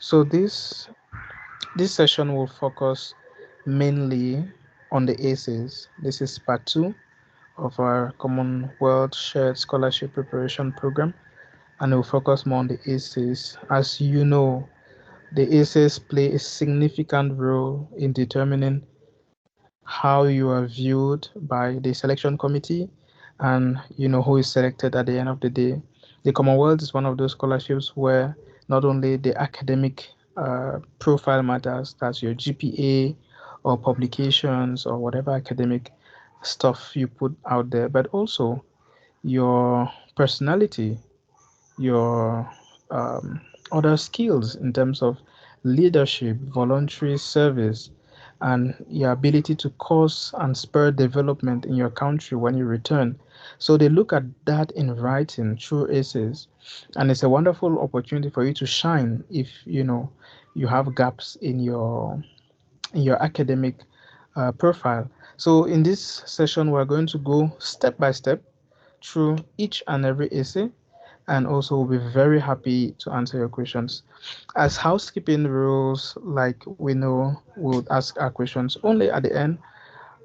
So this session will focus mainly on the ACEs. This is part two of our Commonwealth Shared Scholarship Preparation Program, and we'll focus more on the ACEs. As you know, the ACEs play a significant role in determining how you are viewed by the selection committee and who is selected at the end of the day. The Commonwealth is one of those scholarships where not only the academic profile matters, that's your GPA or publications or whatever academic stuff you put out there, but also your personality, your other skills in terms of leadership, voluntary service, and your ability to cause and spur development in your country when you return. So they look at that in writing through essays, and it's a wonderful opportunity for you to shine if you have gaps in your academic profile. So in this session, we're going to go step by step through each and every essay, and also we'll be very happy to answer your questions. As housekeeping rules, like we know, we'll ask our questions only at the end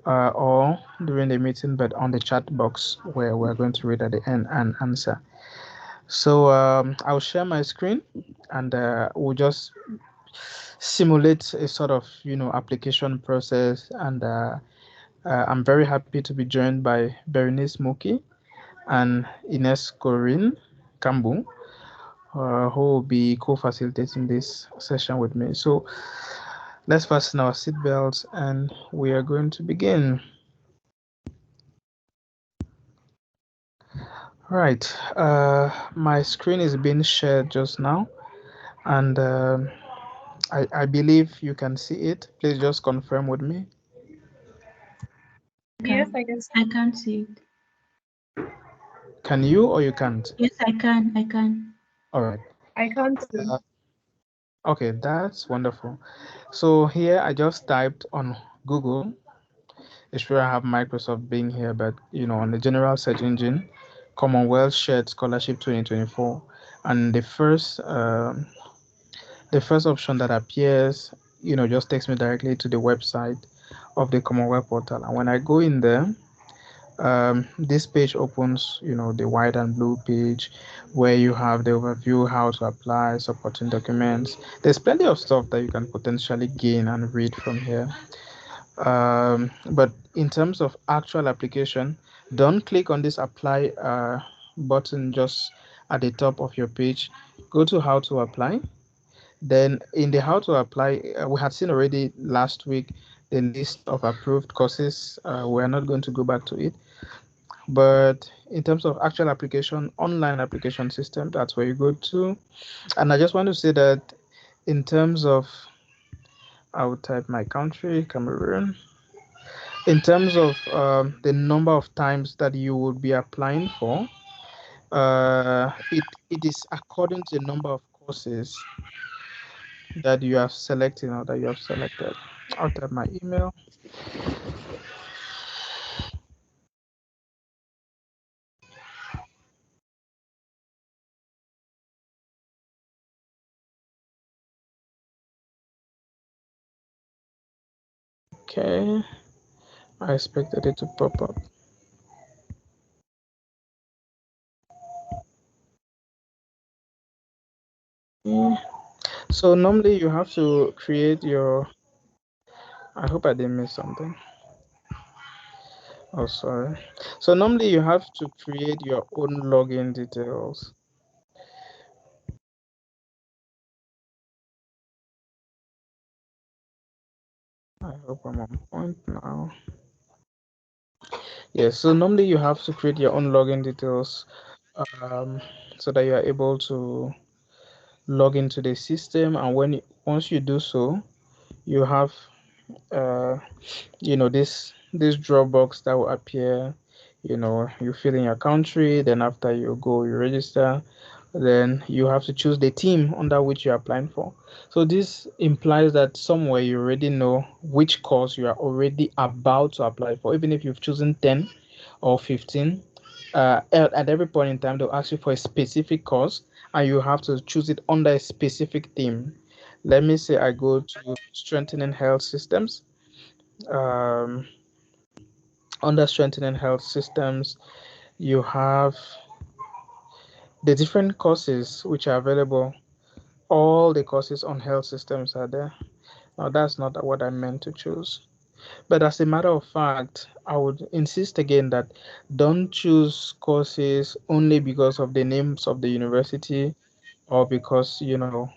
or during the meeting, but on the chat box where we're going to read at the end and answer. So I'll share my screen, and we'll just simulate a sort of application process. And I'm very happy to be joined by Berenice Moki and Ines Corinne Kambu, who will be co-facilitating this session with me. So let's fasten our seatbelts and we are going to begin. Right, my screen is being shared just now, and I believe you can see it. Please just confirm with me. Yes, I can. I can't see it. Can you or you can't? Yes, I can. All right. I can't see. Okay, that's wonderful. So here I just typed on Google. It's sure I have Microsoft being here, but on the general search engine, Commonwealth Shared Scholarship 2024, and the first option that appears, just takes me directly to the website of the Commonwealth portal. And when I go in there, this page opens, the white and blue page where you have the overview, how to apply, supporting documents. There's plenty of stuff that you can potentially gain and read from here. But in terms of actual application, don't click on this apply button just at the top of your page. Go to how to apply. Then in the how to apply, we had seen already last week the list of approved courses. We're not going to go back to it. But in terms of actual application, online application system, that's where you go to. And I just want to say that in terms of, I would type my country, Cameroon. In terms of the number of times that you would be applying for, it is according to the number of courses that you have selected or that you have selected. I'll type my email. Okay, I expected it to pop up. So normally you have to create your, I hope I didn't miss something. Oh, sorry. So normally you have to create your own login details. I hope I'm on point now. Yes, so normally you have to create your own login details so that you are able to log into the system. And once you do so, you have this drop box that will appear. You fill in your country, then after you go, you register, then you have to choose the team under which you're applying for. So this implies that somewhere you already know which course you are already about to apply for, even if you've chosen 10 or 15. At every point in time, they'll ask you for a specific course, and you have to choose it under a specific theme. Let me say I go to strengthening health systems. Um, Under strengthening health systems, you have the different courses which are available. All the courses on health systems are there. Now, that's not what I meant to choose. But as a matter of fact, I would insist again that don't choose courses only because of the names of the university or because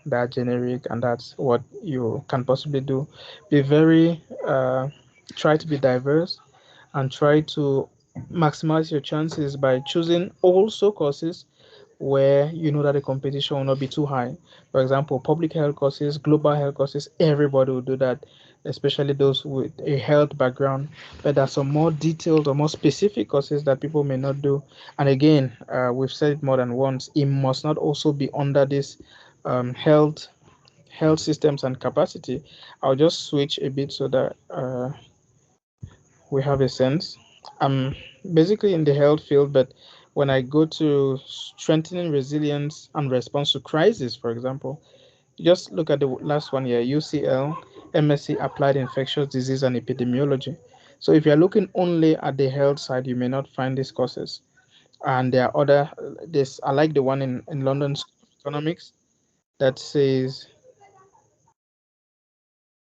they're generic and that's what you can possibly do. Be very try to be diverse and try to maximize your chances by choosing also courses where you know that the competition will not be too high. For example, public health courses, global health courses, everybody will do that, especially those with a health background. But there are some more detailed or more specific courses that people may not do. And again, we've said it more than once, it must not also be under this health systems and capacity. I'll just switch a bit so that we have a sense. I'm basically in the health field, but when I go to strengthening resilience and response to crisis, for example, just look at the last one here, UCL, MSc Applied Infectious Disease and Epidemiology. So if you're looking only at the health side, you may not find these courses. And there are other, this I like the one in London School of Economics that says,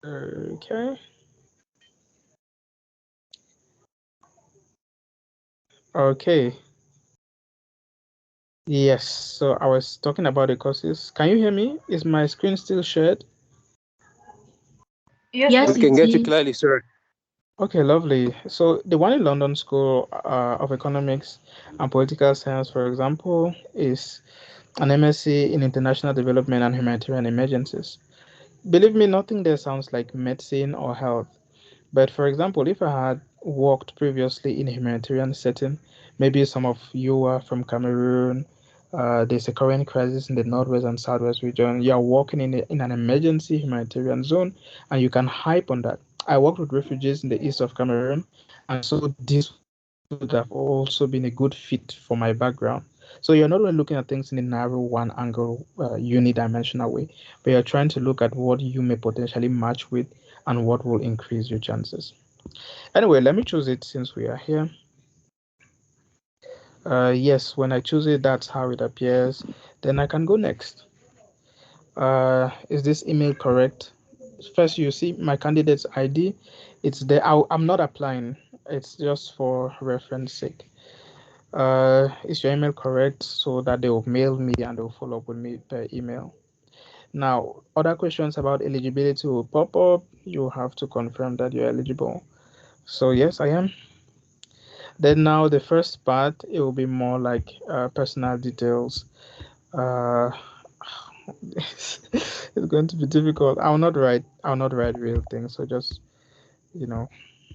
okay, okay, yes. So I was talking about the courses. Can you hear me? Is my screen still shared? Yes, Yes, sir. We can it get you is. clearly, sir. Okay, lovely. So the one in London School of Economics and Political Science, for example, is an MSc in International Development and Humanitarian Emergencies. Believe me, nothing there sounds like medicine or health. But for example, if I had worked previously in a humanitarian setting, maybe some of you are from Cameroon, there's a current crisis in the northwest and southwest region. You are working in an emergency humanitarian zone, and you can hype on that. I worked with refugees in the east of Cameroon, and so this would have also been a good fit for my background. So you're not only looking at things in a narrow one angle, unidimensional way, but you're trying to look at what you may potentially match with and what will increase your chances. Anyway, let me choose it since we are here. Yes, when I choose it, that's how it appears. Then I can go next. Is this email correct? First, you see my candidate's ID. It's there. I'm not applying. It's just for reference sake. Is your email correct so that they will mail me and they'll follow up with me per email? Now, other questions about eligibility will pop up. You have to confirm that you're eligible. So yes, I am. Then now the first part, it will be more like personal details. Uh, it's going to be difficult. I'll not write real things. So just you know,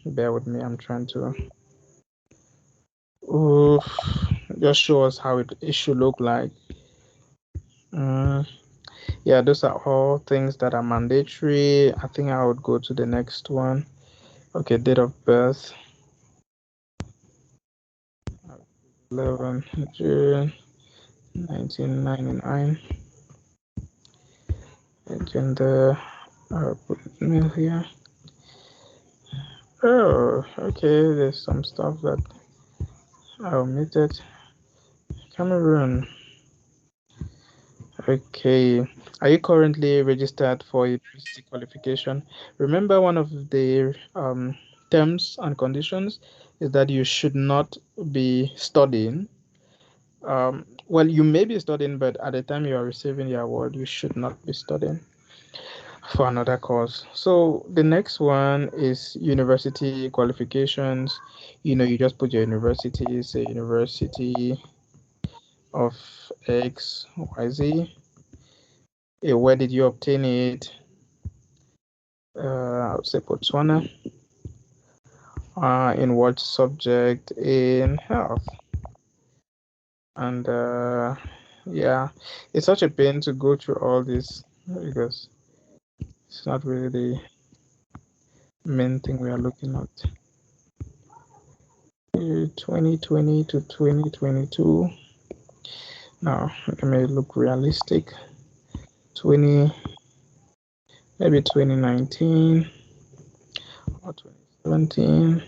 bear with me. I'm trying to oof, just show us how it should look like. Mm, yeah, those are all things that are mandatory. I think I would go to the next one. Okay, date of birth, 11 June 1999. Gender, put email here. Oh, okay, there's some stuff that I omitted. Cameroon. Okay. Are you currently registered for university qualification? Remember, one of the terms and conditions is that you should not be studying. Well, you may be studying, but at the time you are receiving the award, you should not be studying for another course. So the next one is university qualifications. You just put your university, say University of X, Y, Z. Where did you obtain it? I would say Botswana. In what subject? In health. And yeah, it's such a pain to go through all this because it's not really the main thing we are looking at. 2020 to 2022. Now, let me look realistic. 20 maybe 2019 or 2017.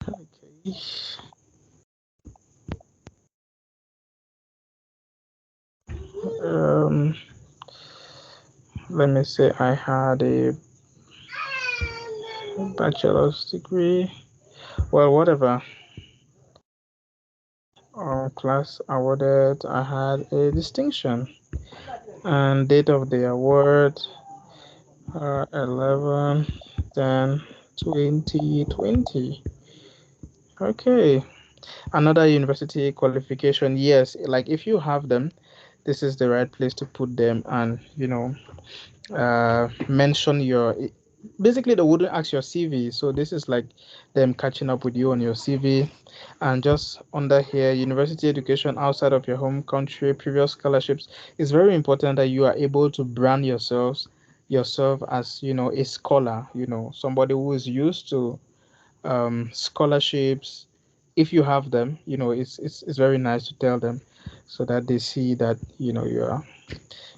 Okay. Um, Let me say I had a bachelor's degree. Well, whatever. Class awarded, I had a distinction. And date of the award, 11 10 2020. Okay. Another university qualification. Yes, like if you have them, this is the right place to put them and, mention your. Basically, they wouldn't ask your CV. So this is like them catching up with you on your CV. And just under here, university education outside of your home country, previous scholarships. It's very important that you are able to brand yourself as, a scholar, somebody who is used to scholarships. If you have them, it's very nice to tell them so that they see that you're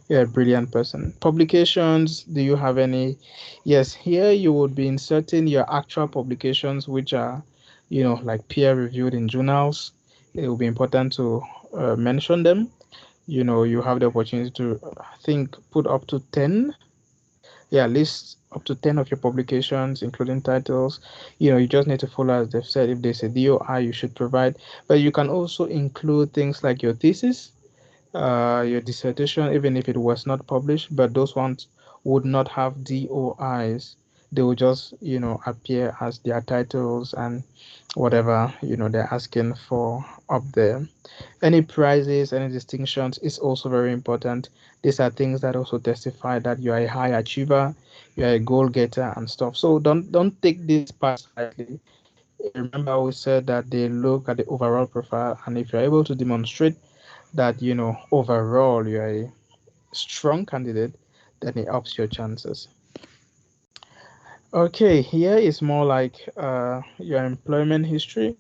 a brilliant person. Publications, do you have any? Yes, here you would be inserting your actual publications, which are, like peer reviewed in journals. It will be important to mention them. You have the opportunity to, I think, put up to 10. Yeah, list up to 10 of your publications, including titles. You just need to follow as they've said. If there's a DOI, you should provide. But you can also include things like your thesis, your dissertation, even if it was not published, but those ones would not have DOIs. They will just, appear as their titles and whatever, they're asking for up there. Any prizes, any distinctions is also very important. These are things that also testify that you are a high achiever, you are a goal getter and stuff. So don't take this part lightly. Remember, we said that they look at the overall profile, and if you're able to demonstrate that overall you're a strong candidate, then it ups your chances. Okay, here is more like your employment history.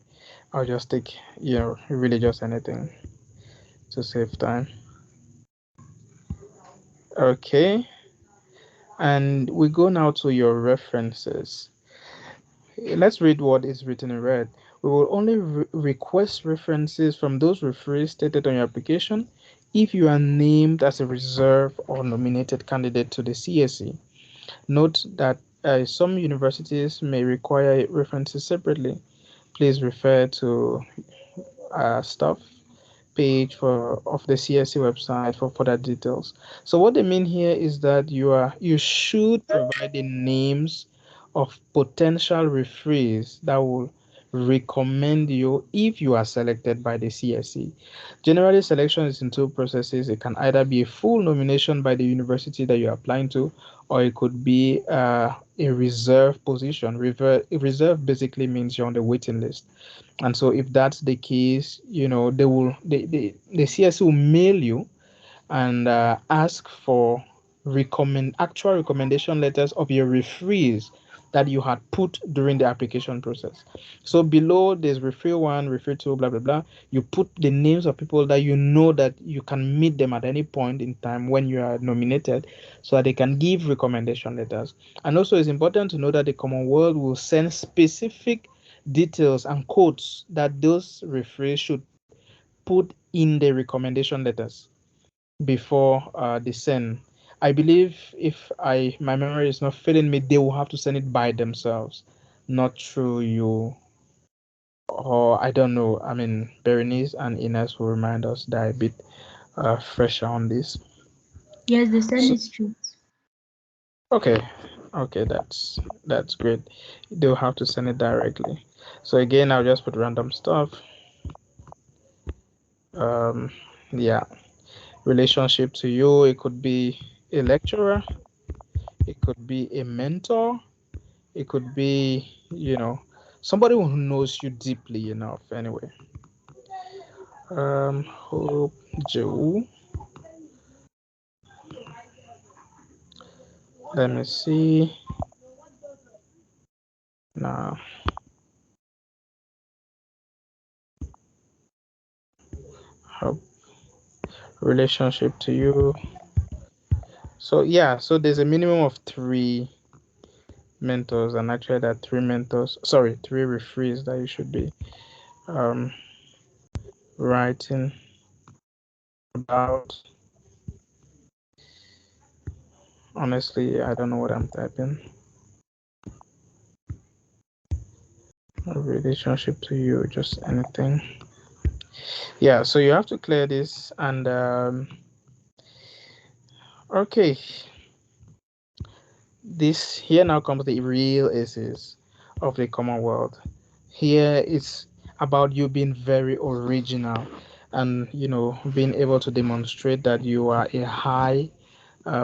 I'll just take really just anything to save time. Okay, and we go now to your references. Let's read what is written in red. We will only request references from those referees stated on your application if you are named as a reserve or nominated candidate to the CSE. Note that some universities may require references separately. Please refer to staff page of the CSE website for further details. So what they mean here is that you should provide the names of potential referees that will recommend you if you are selected by the CSE. Generally, selection is in two processes. It can either be a full nomination by the university that you're applying to, or it could be a reserve position. Reserve basically means you're on the waiting list. And so if that's the case, the CSE will mail you and ask for actual recommendation letters of your referees that you had put during the application process. So below there's referee one, referee two, blah blah blah. You put the names of people that you know that you can meet them at any point in time when you are nominated, so that they can give recommendation letters. And also it's important to know that the Commonwealth will send specific details and codes that those referees should put in the recommendation letters before they send. I believe if my memory is not failing me, they will have to send it by themselves, not through you. Or I don't know. I mean, Berenice and Ines will remind us that a bit fresher on this. Yes, they send So, it straight. okay, okay, that's great. They'll have to send it directly. So again, I'll just put random stuff. Um, yeah, relationship to you. It could be a lecturer. It could be a mentor. It could be, somebody who knows you deeply enough. Anyway, Hope Joe. Let me see. Now, Hope relationship to you. So yeah, so there's a minimum of three mentors, and actually there are three mentors. Sorry, three referees that you should be um, writing about. Honestly, I don't know what I'm typing. A relationship to you, just anything. Yeah, so you have to clear this, and okay, this here now comes the real essays of the Commonwealth. Here it's about you being very original, and being able to demonstrate that you are a high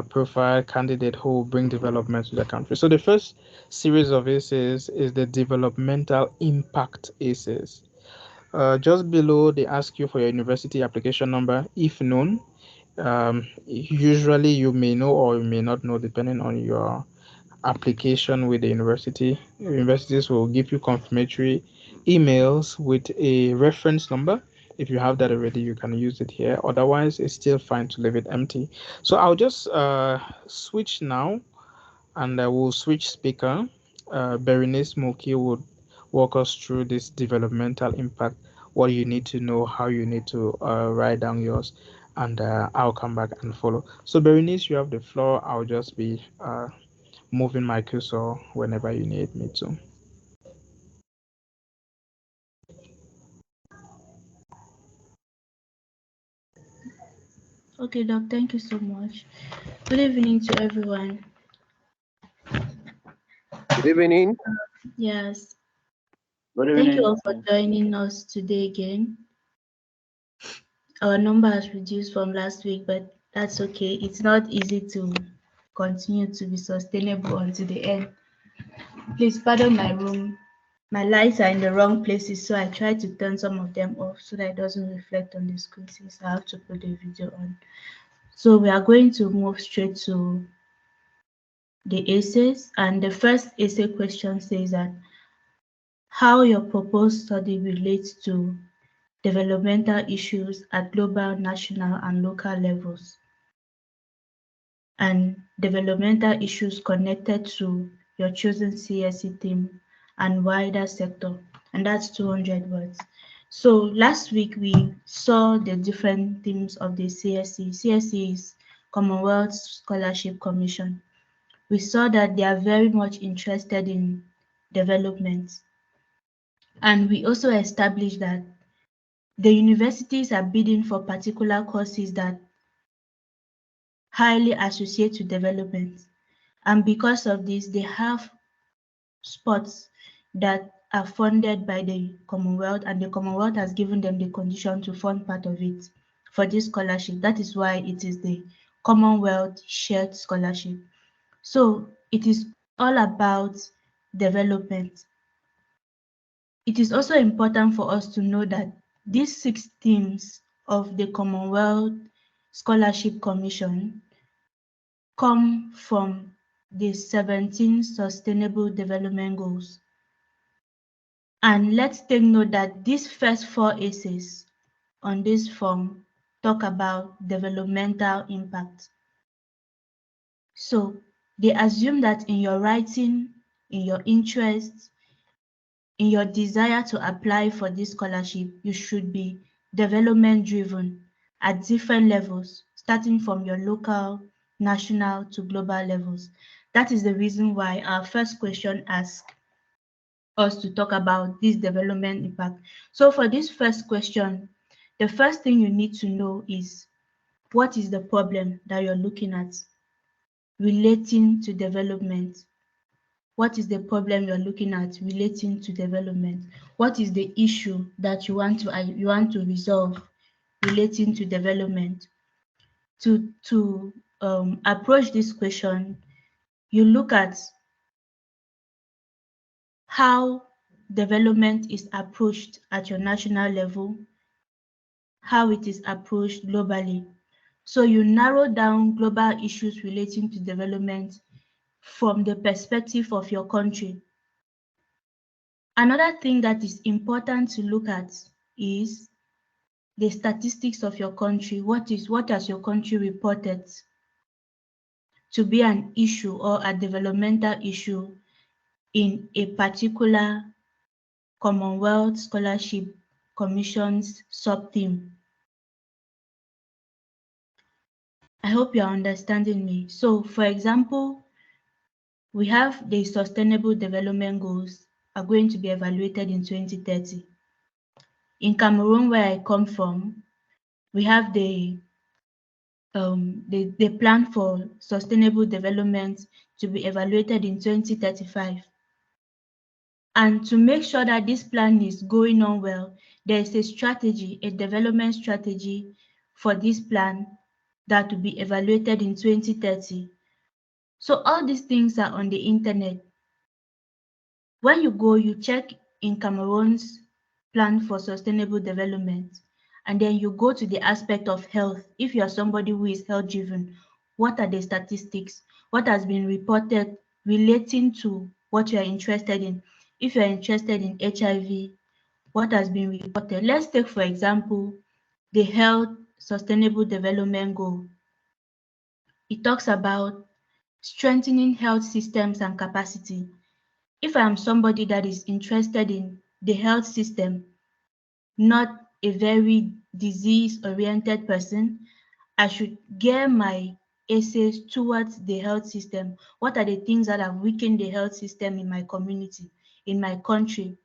profile candidate who will bring development to the country. So the first series of essays is the developmental impact essays. Just below, they ask you for your university application number, if known. Usually, you may know or you may not know, depending on your application with the university. Universities will give you confirmatory emails with a reference number. If you have that already, you can use it here. Otherwise, it's still fine to leave it empty. So I'll just switch now, and I will switch speaker. Berenice Moki would walk us through this developmental impact, what you need to know, how you need to write down yours, and I'll come back and follow. So Berenice, you have the floor. I'll just be moving my cursor whenever you need me to. Okay, Doc, thank you so much. Good evening to everyone. Good evening. Yes, Good thank you evening. all for joining us today again. Our number has reduced from last week, but that's okay. It's not easy to continue to be sustainable until the end. Please pardon my room. My lights are in the wrong places, so I try to turn some of them off so that it doesn't reflect on the screen since I have to put the video on. So we are going to move straight to the essays, and the first essay question says that how your proposed study relates to developmental issues at global, national, and local levels, and developmental issues connected to your chosen CSE theme and wider sector, and that's 200 words. So last week we saw the different themes of the CSE. CSE is Commonwealth Scholarship Commission. We saw that they are very much interested in development, and we also established that the universities are bidding for particular courses that highly associate to development. And because of this, they have sports that are funded by the Commonwealth, and the Commonwealth has given them the condition to fund part of it for this scholarship. That is why it is the Commonwealth Shared Scholarship. So it is all about development. It is also important for us to know that these 6 themes of the Commonwealth Scholarship Commission come from the 17 Sustainable Development Goals. And let's take note that these first 4 essays on this form talk about developmental impact. So they assume that in your writing, in your interest, in your desire to apply for this scholarship, you should be development driven at different levels, starting from your local, national to global levels. That is the reason why our first question asks us to talk about this development impact. So for this first question, the first thing you need to know is what is the problem that you're looking at relating to development? What is the problem you're looking at relating to development? What is the issue that you want to resolve relating to development? To approach this question, you look at how development is approached at your national level, how it is approached globally. So you narrow down global issues relating to development from the perspective of your country. Another thing that is important to look at is the statistics of your country. What has your country reported? to be an issue or a developmental issue in a particular Commonwealth Scholarship Commission's sub-theme. I hope you are understanding me. So, for example, we have the Sustainable Development Goals are going to be evaluated in 2030. In Cameroon, where I come from, we have the plan for sustainable development to be evaluated in 2035. And to make sure that this plan is going on well, there is a strategy, a development strategy for this plan that will be evaluated in 2030. So all these things are on the internet. When you go, you check in Cameroon's plan for sustainable development, and then you go to the aspect of health. If you are somebody who is health driven, what are the statistics? What has been reported relating to what you are interested in? If you are interested in HIV, what has been reported? Let's take, for example, the Health Sustainable Development Goal. It talks about strengthening health systems and capacity. If I am somebody that is interested in the health system, not a very disease-oriented person, I should gear my essays towards the health system. What are the things that have weakened the health system in my community, in my country?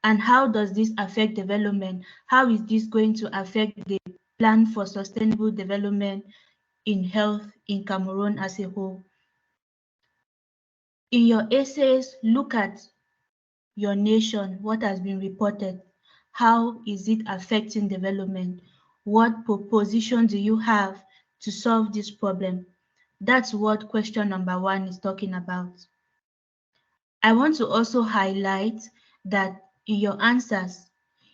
And how does this affect development? How is this going to affect the plan for sustainable development in health in Cameroon as a whole? In your essays, look at your nation, what has been reported, how is it affecting development, what proposition do you have to solve this problem? That's what question number 1 is talking about. I want to also highlight that in your answers,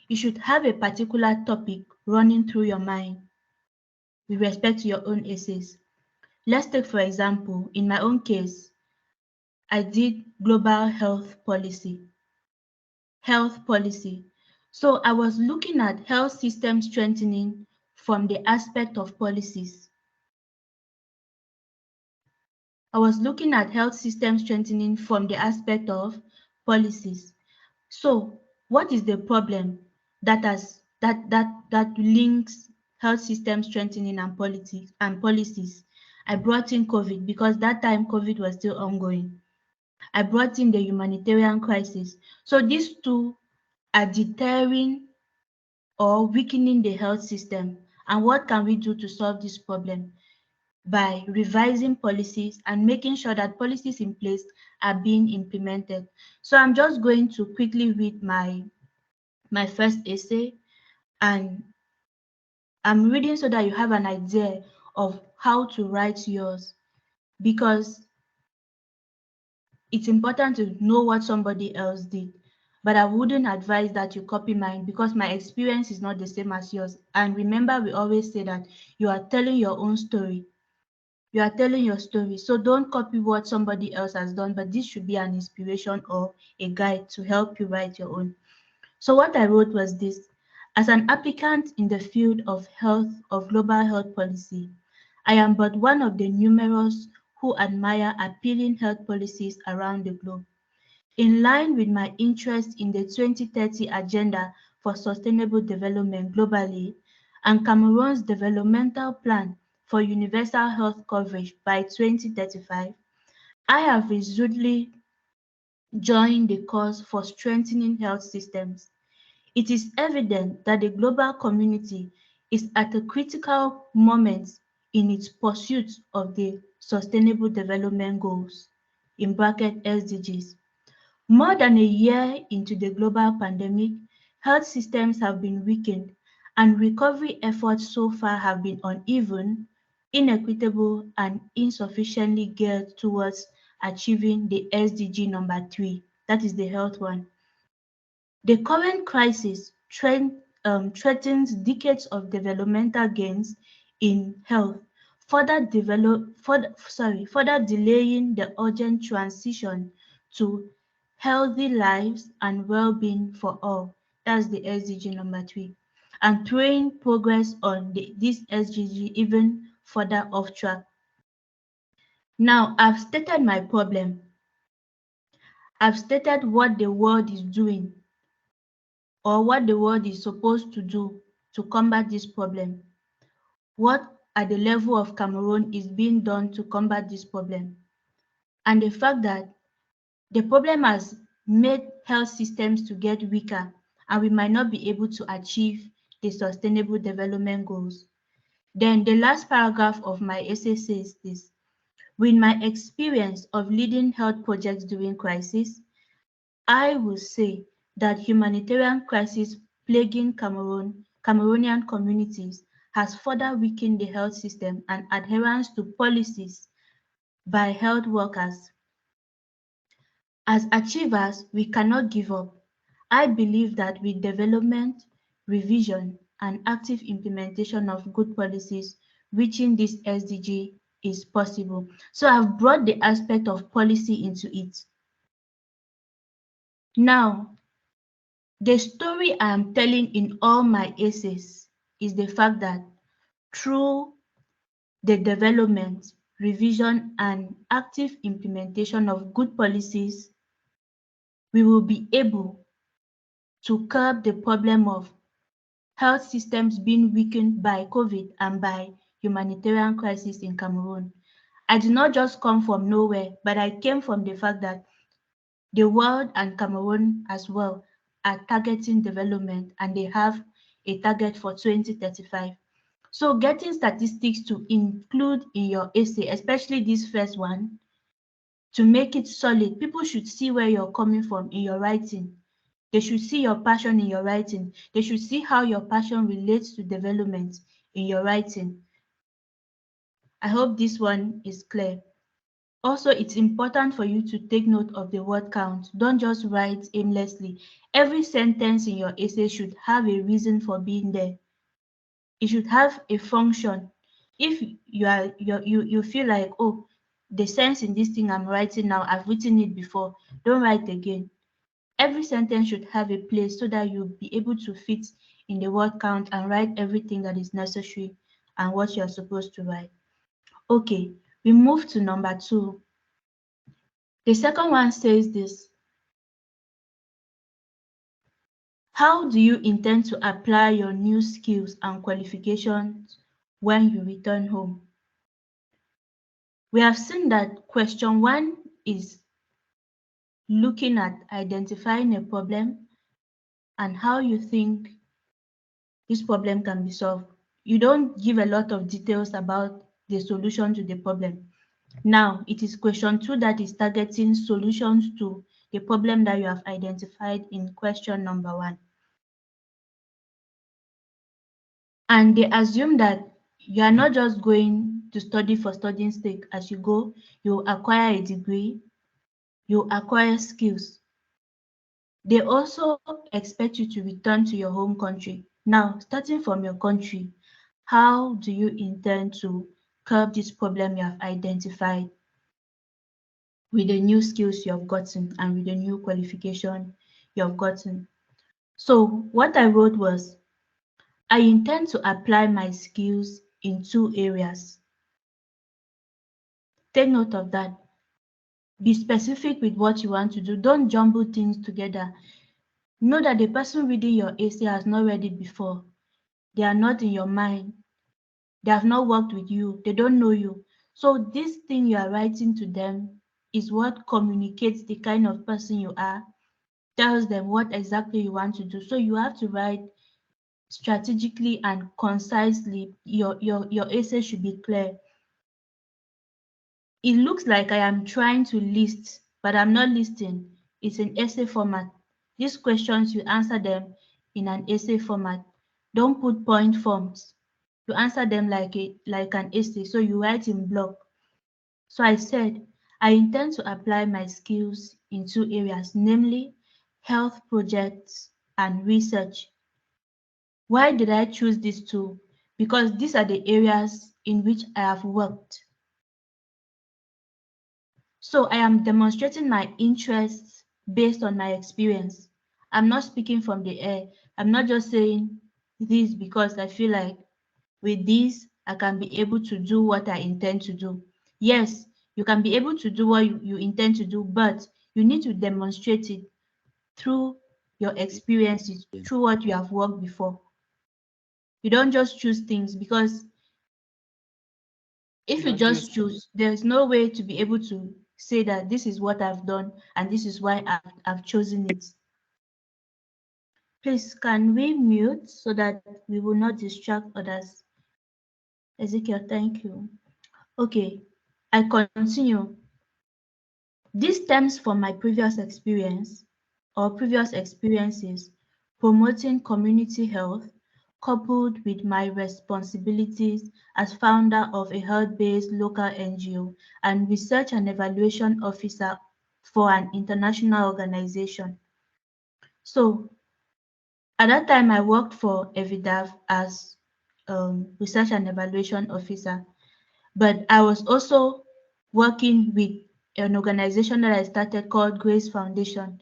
you should have a particular topic running through your mind with respect to your own essays. Let's take, for example, in my own case, I did global health policy. So I was looking at health system strengthening from the aspect of policies. I was looking at health system strengthening from the aspect of policies. So what is the problem that links health system strengthening and politics and policies? I brought in COVID because that time COVID was still ongoing. I brought in the humanitarian crisis. So these two are deterring or weakening the health system. And what can we do to solve this problem? By revising policies and making sure that policies in place are being implemented. So I'm just going to quickly read my first essay, and I'm reading so that you have an idea of how to write yours, because it's important to know what somebody else did. But I wouldn't advise that you copy mine because my experience is not the same as yours. And remember, we always say that you are telling your own story. You are telling your story. So don't copy what somebody else has done, but this should be an inspiration or a guide to help you write your own. So what I wrote was this: as an applicant in the field of health, of global health policy, I am but one of the numerous who admire appealing health policies around the globe. In line with my interest in the 2030 Agenda for Sustainable Development globally and Cameroon's developmental plan for universal health coverage by 2035, I have resolutely joined the cause for strengthening health systems. It is evident that the global community is at a critical moment in its pursuit of the Sustainable Development Goals in bracket (SDGs). More than a year into the global pandemic, health systems have been weakened, and recovery efforts so far have been uneven, inequitable, and insufficiently geared towards achieving the SDG number 3, that is the health one. The current crisis threatens decades of developmental gains in health, further delaying the urgent transition to healthy lives and well-being for all. That's the SDG number 3, and throwing progress on this SDG even further off track. Now, I've stated my problem. I've stated what the world is doing or what the world is supposed to do to combat this problem. What at the level of Cameroon is being done to combat this problem. And the fact that the problem has made health systems to get weaker and we might not be able to achieve the sustainable development goals. Then the last paragraph of my essay says this: with my experience of leading health projects during crisis, I will say that humanitarian crisis plaguing Cameroonian communities has further weakened the health system and adherence to policies by health workers. As achievers, we cannot give up. I believe that with development, revision, and active implementation of good policies, reaching this SDG is possible. So I've brought the aspect of policy into it. Now, the story I am telling in all my essays is the fact that through the development, revision, and active implementation of good policies, we will be able to curb the problem of health systems being weakened by COVID and by humanitarian crisis in Cameroon. I did not just come from nowhere, but I came from the fact that the world and Cameroon as well are targeting development and they have a target for 2035. So getting statistics to include in your essay, especially this first one, to make it solid, people should see where you're coming from in your writing. They should see your passion in your writing. They should see how your passion relates to development in your writing. I hope this one is clear. Also, it's important for you to take note of the word count. Don't just write aimlessly. Every sentence in your essay should have a reason for being there. It should have a function. If you feel like, oh, the sense in this thing I'm writing now, I've written it before, don't write again. Every sentence should have a place so that you'll be able to fit in the word count and write everything that is necessary and what you're supposed to write. Okay, we move to number 2. The second one says this: how do you intend to apply your new skills and qualifications when you return home? We have seen that question 1 is looking at identifying a problem and how you think this problem can be solved. You don't give a lot of details about the solution to the problem. Now, it is question 2 that is targeting solutions to the problem that you have identified in question number 1. And they assume that you are not just going to study for studying sake. As you go, you acquire a degree, you acquire skills. They also expect you to return to your home country. Now, starting from your country, how do you intend to curb this problem you have identified with the new skills you have gotten and with the new qualification you have gotten? So what I wrote was, I intend to apply my skills in 2 areas. Take note of that. Be specific with what you want to do. Don't jumble things together. Know that the person reading your essay has not read it before. They are not in your mind. They have not worked with you. They don't know you. So this thing you are writing to them is what communicates the kind of person you are, tells them what exactly you want to do. So you have to write strategically and concisely. Your essay should be clear. It looks like I am trying to list, but I'm not listing. It's an essay format. These questions, you answer them in an essay format. Don't put point forms. You answer them like an essay, so you write in block. So I said, I intend to apply my skills in 2 areas, namely health projects and research. Why did I choose these 2? Because these are the areas in which I have worked. So I am demonstrating my interests based on my experience. I'm not speaking from the air. I'm not just saying this because I feel like with this, I can be able to do what I intend to do. Yes, You can be able to do what you intend to do, but you need to demonstrate it through your experiences, through what you have worked before. You don't just choose things, because if you Exactly. just choose, there's no way to be able to say that this is what I've done and this is why I've chosen it. Please, can we mute so that we will not distract others? Ezekiel, thank you. Okay, I continue. This stems from my previous experience or previous experiences promoting community health, coupled with my responsibilities as founder of a health-based local NGO and research and evaluation officer for an international organization. So at that time, I worked for Evidav as research and evaluation officer, but I was also working with an organization that I started called Grace Foundation.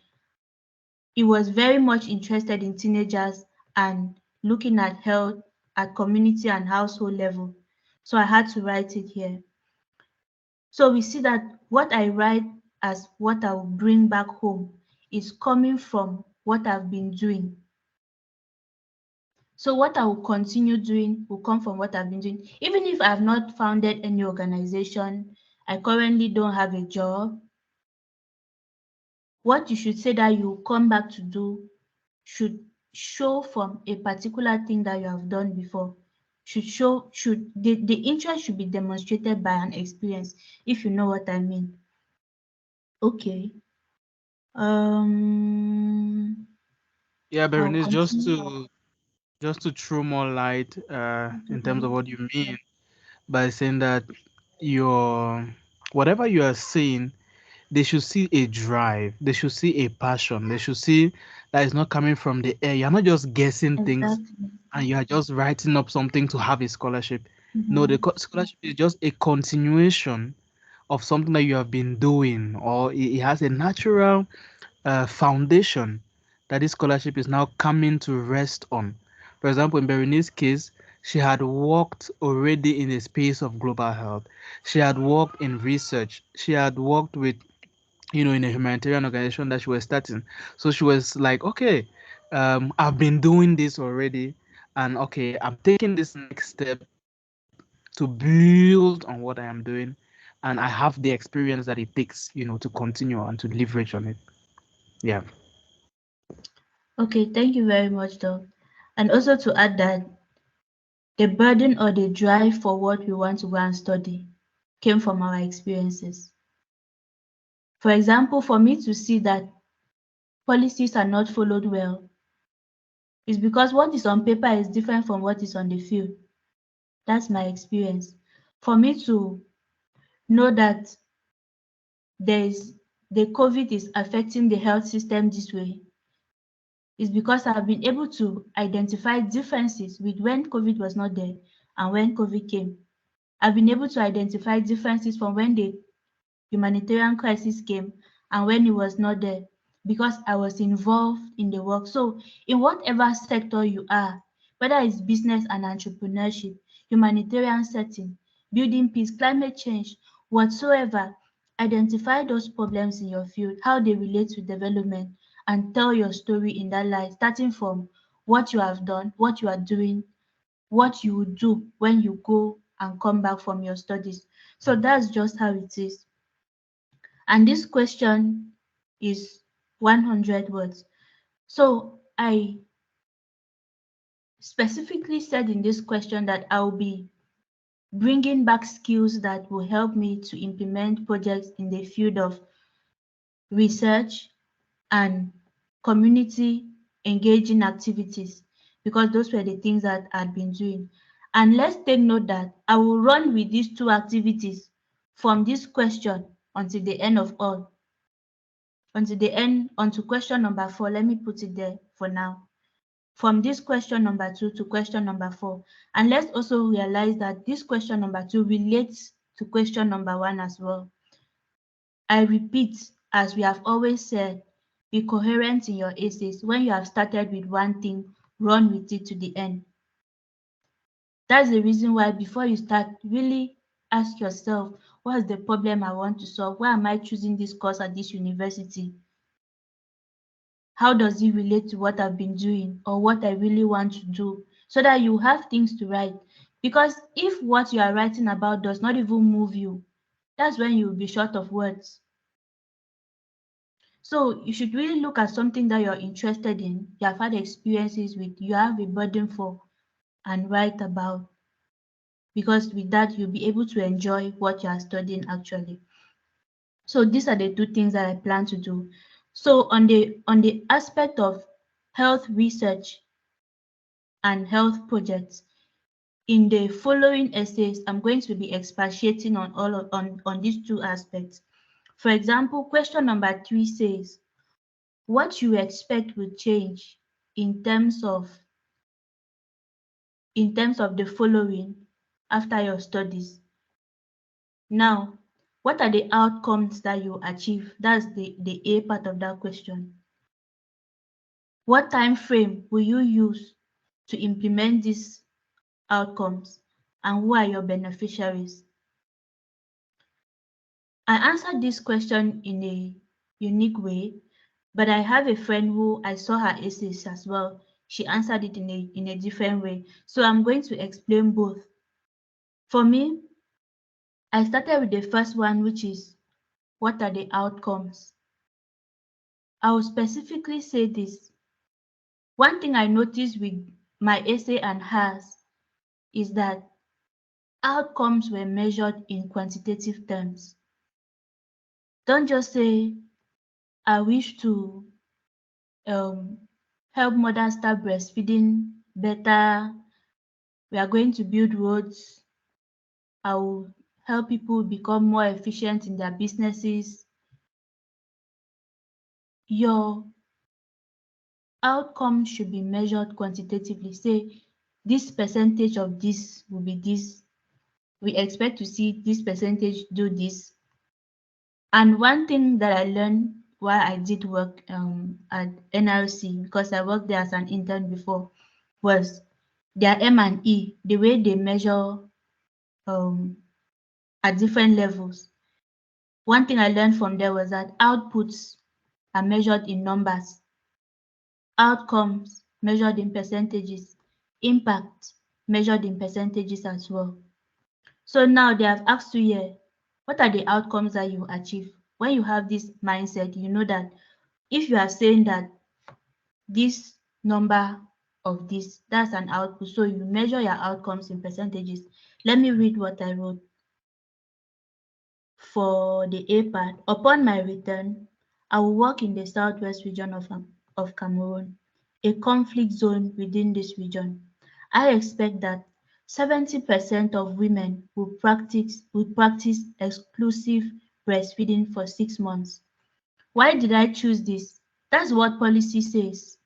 It was very much interested in teenagers and looking at health at community and household level. So I had to write it here. So we see that what I write as what I will bring back home is coming from what I've been doing. So what I will continue doing will come from what I've been doing. Even if I've not founded any organization, I currently don't have a job, what you should say that you come back to do should show from a particular thing that you have done before. The interest should be demonstrated by an experience, if you know what I mean. Okay. Um Yeah, I'll Berenice, continue. just to throw more light in terms of Mhm. what you mean by saying that your whatever you are saying, they should see a drive, they should see a passion, they should see that it's not coming from the air. You're not just guessing things Exactly. and you are just writing up something to have a scholarship. No, the Mhm. scholarship is just a continuation of something that you have been doing, or it has a natural foundation that this scholarship is now coming to rest on. For example, in Berenice's case, she had worked already in a space of global health. She had worked in research. She had worked with, in a humanitarian organization that she was starting. So she was like, okay, I've been doing this already, and okay, I'm taking this next step to build on what I am doing, and I have the experience that it takes, to continue and to leverage on it. Yeah. Okay, thank you very much, Doc. And also to add that the burden or the drive for what we want to go and study came from our experiences. For example, for me to see that policies are not followed well is because what is on paper is different from what is on the field. That's my experience. For me to know that there is the COVID is affecting the health system this way is because I've been able to identify differences with when COVID was not there and when COVID came. I've been able to identify differences from when the humanitarian crisis came and when it was not there because I was involved in the work. So, in whatever sector you are, whether it's business and entrepreneurship, humanitarian setting, building peace, climate change, whatsoever, identify those problems in your field, how they relate to development, and tell your story in that light, starting from what you have done, what you are doing, what you would do when you go and come back from your studies. So that's just how it is. And this question is 100 words. So I specifically said in this question that I'll be bringing back skills that will help me to implement projects in the field of research and community engaging activities because those were the things that I'd been doing. And let's take note that I will run with these two activities from this question until the end of all. Until the end, onto question number 4. Let me put it there for now. From this question number 2 to question number 4. And let's also realize that this question number 2 relates to question number 1 as well. I repeat, as we have always said, be coherent in your essays. When you have started with one thing, run with it to the end. That's the reason why before you start, really ask yourself, What's the problem I want to solve? Why am I choosing this course at this university? How does it relate to what I've been doing or what I really want to do? So that you have things to write. Because if what you are writing about does not even move you, that's when you'll be short of words. So you should really look at something that you're interested in, you have had experiences with, you have a burden for, and write about. Because with that, you'll be able to enjoy what you are studying actually. So these are the two things that I plan to do. So on the aspect of health research and health projects, in the following essays, I'm going to be expatiating on on these two aspects. For example, question number 3 says, what you expect will change in terms of the following after your studies. Now, what are the outcomes that you achieve? That's the A part of that question. What time frame will you use to implement these outcomes, and who are your beneficiaries? I answered this question in a unique way, but I have a friend who I saw her essays as well. She answered it in a different way. So I'm going to explain both. For me, I started with the first one, which is what are the outcomes? I will specifically say this. One thing I noticed with my essay and hers is that outcomes were measured in quantitative terms. Don't just say, I wish to um, help mothers start breastfeeding better. We are going to build roads. I will help people become more efficient in their businesses. Your outcomes should be measured quantitatively. Say, this percentage of this will be this. We expect to see this percentage do this. And one thing that I learned while I did work at NRC, because I worked there as an intern before, was their M&E, the way they measure um, at different levels. One thing I learned from there was that outputs are measured in numbers, outcomes measured in percentages, impact measured in percentages as well. So now they have asked you here, what are the outcomes that you achieve? When you have this mindset, you know that if you are saying that this number of this, that's an output. So you measure your outcomes in percentages. Let me read what I wrote for the A part. Upon my return, I will work in the southwest region of Cameroon, a conflict zone within this region. I expect that 70% of women will practice exclusive breastfeeding for 6 months. Why did I choose this? That's what policy says.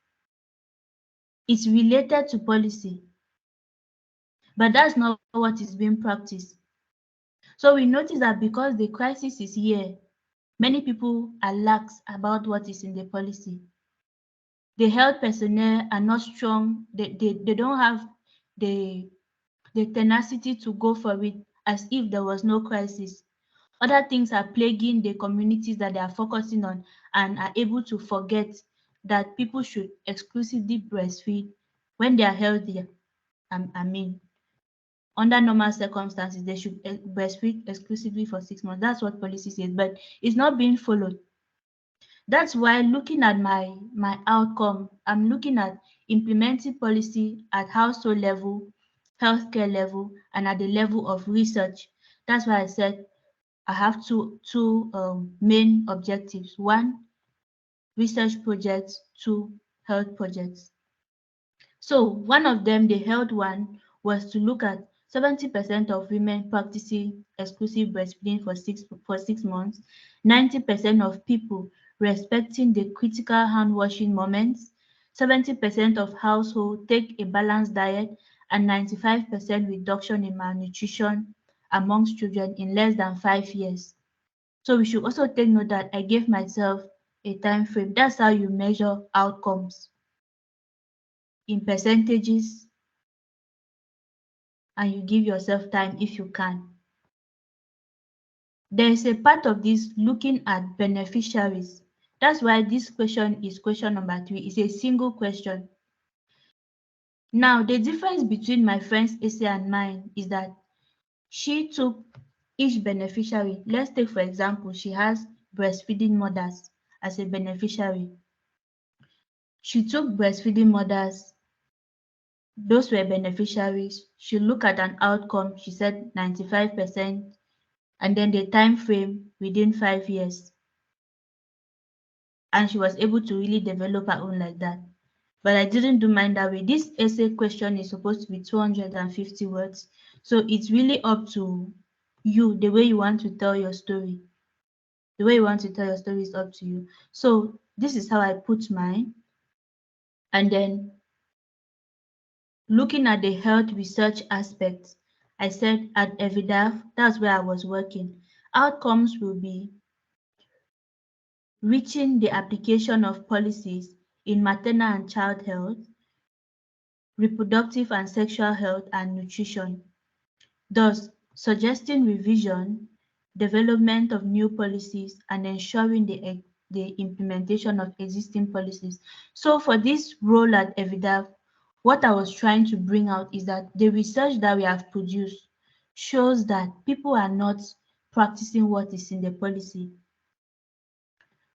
It's related to policy, but that's not what is being practiced. So we notice that because the crisis is here, many people are lax about what is in the policy. The health personnel are not strong. They don't have the tenacity to go for it as if there was no crisis. Other things are plaguing the communities that they are focusing on and are able to forget that people should exclusively breastfeed when they are healthy. I mean, under normal circumstances, they should breastfeed exclusively for 6 months. That's what policy says, but it's not being followed. That's why looking at my outcome, I'm looking at implementing policy at household level, healthcare level, and at the level of research. That's why I said I have two main objectives. One, research projects. Two, health projects. So one of them, the health one, was to look at 70% of women practicing exclusive breastfeeding for 6 months, 90% of people respecting the critical hand washing moments, 70% of households take a balanced diet, and 95% reduction in malnutrition amongst children in less than 5 years. So we should also take note that I gave myself a time frame. That's how you measure outcomes in percentages, and you give yourself time if you can. there is a part of this looking at beneficiaries. That's why this question is question number 3. It's a single question. Now, the difference between my friend's essay and mine is that she took each beneficiary. Let's take, for example, she has breastfeeding mothers as a beneficiary. She took breastfeeding mothers, those were beneficiaries. She looked at an outcome, she said 95%, and then the time frame within 5 years. And she was able to really develop her own like that. But I didn't do mine that way. This essay question is supposed to be 250 words. So it's really up to you, the way you want to tell your story. The way you want to tell your story is up to you. So this is how I put mine. And then looking at the health research aspect, I said at Evidaf, that's where I was working. Outcomes will be reaching the application of policies in maternal and child health, reproductive and sexual health, and nutrition, thus suggesting revision, development of new policies, and ensuring the implementation of existing policies. So for this role at Evidaf, what I was trying to bring out is that the research that we have produced shows that people are not practicing what is in the policy.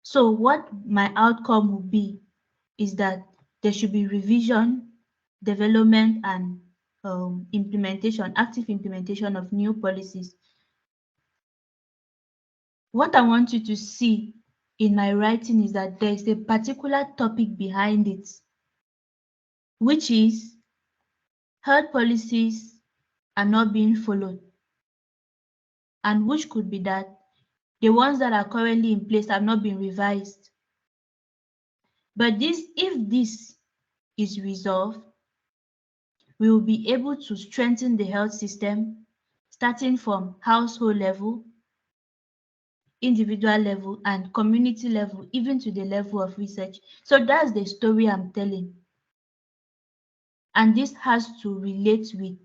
So what my outcome would be is that there should be revision, development, and implementation, active implementation of new policies. What I want you to see in my writing is that there is a particular topic behind it, which is health policies are not being followed, and which could be that the ones that are currently in place have not been revised. But if this is resolved, we will be able to strengthen the health system, starting from household level, individual level, and community level, even to the level of research. So that's the story I'm telling. And this has to relate with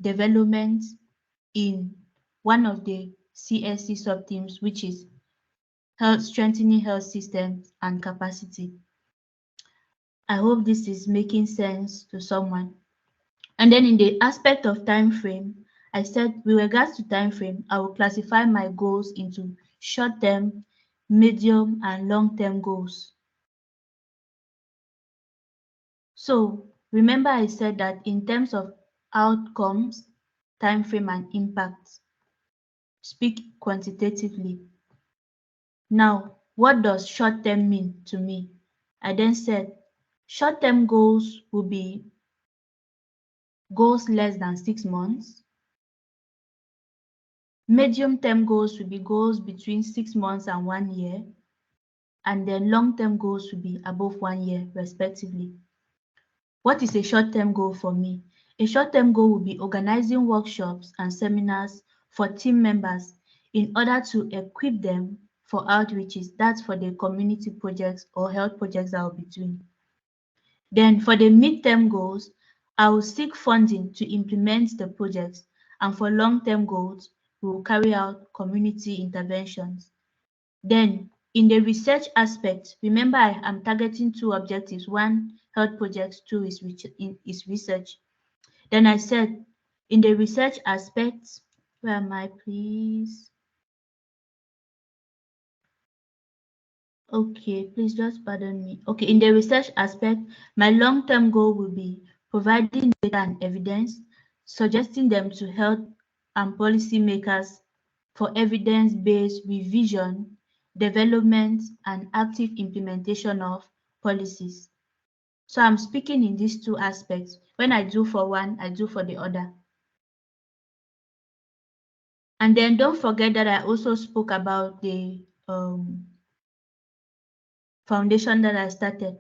development in one of the CSC sub-themes, which is health, strengthening health systems and capacity. I hope this is making sense to someone. And then in the aspect of time frame, I said with regards to time frame, I will classify my goals into short-term, medium, and long-term goals. So remember I said that in terms of outcomes, time frame, and impact, speak quantitatively. Now, what does short-term mean to me? I then said short-term goals will be goals less than 6 months. Medium-term goals will be goals between 6 months and 1 year. And then long-term goals will be above 1 year, respectively. What is a short-term goal for me? A short-term goal will be organizing workshops and seminars for team members in order to equip them for outreaches. That's for the community projects or health projects that will be doing. Then for the mid-term goals, I will seek funding to implement the projects. And for long-term goals, we will carry out community interventions. Then in the research aspect, remember I am targeting 2 objectives. 1, health projects, 2 is research. Then I said in the research aspect, where am I please? Okay, please just pardon me. Okay, in the research aspect, my long-term goal will be providing data and evidence, suggesting them to health and policy makers for evidence-based revision, development, and active implementation of policies. So I'm speaking in these 2 aspects. When I do for one, I do for the other. And then don't forget that I also spoke about the foundation that I started.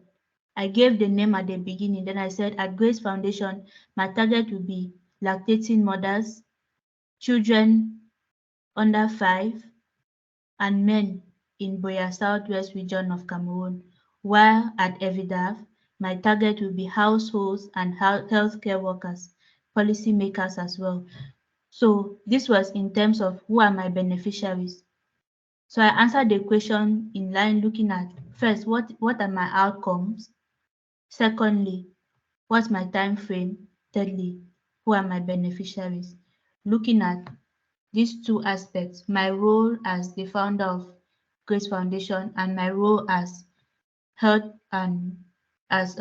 I gave the name at the beginning. Then I said at Grace Foundation, my target will be lactating mothers, children under 5, and men in Boya Southwest region of Cameroon. While at Evidaf, my target will be households and healthcare workers, policymakers as well. So this was in terms of who are my beneficiaries. So I answered the question in line looking at first, what are my outcomes? Secondly, what's my time frame? Thirdly, who are my beneficiaries? Looking at these two aspects, my role as the founder of Grace Foundation and my role as health and as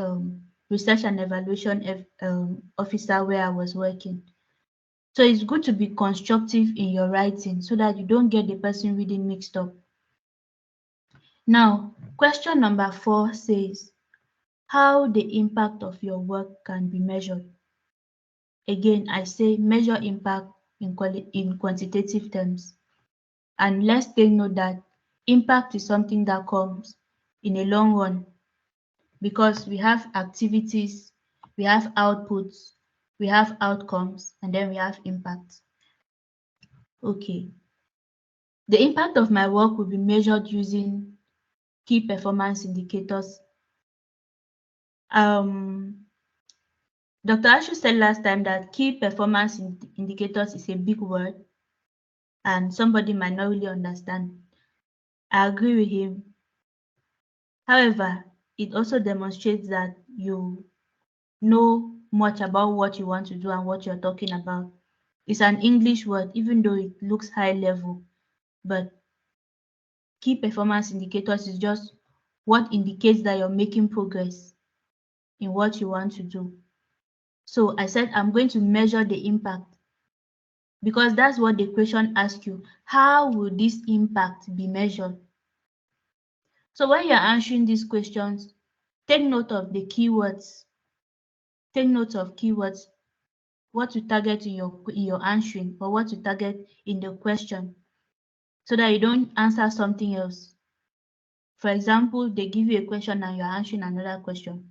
research and evaluation officer where I was working. So it's good to be constructive in your writing so that you don't get the person reading mixed up. Now, question number 4 says, how the impact of your work can be measured. Again, I say measure impact in quantitative terms. And let's take note that impact is something that comes in a long run because we have activities, we have outputs, we have outcomes, and then we have impact. Okay. The impact of my work will be measured using key performance indicators. Dr. Ashu said last time that key performance indicators is a big word and somebody might not really understand. I agree with him. However, it also demonstrates that you know much about what you want to do and what you're talking about. It's an English word, even though it looks high level, but key performance indicators is just what indicates that you're making progress in what you want to do. So I said I'm going to measure the impact because that's what the question asks you. How will this impact be measured? So when you're answering these questions, take note of the keywords. Take note of keywords, what to target in your answering or what to target in the question so that you don't answer something else. For example, they give you a question and you're answering another question.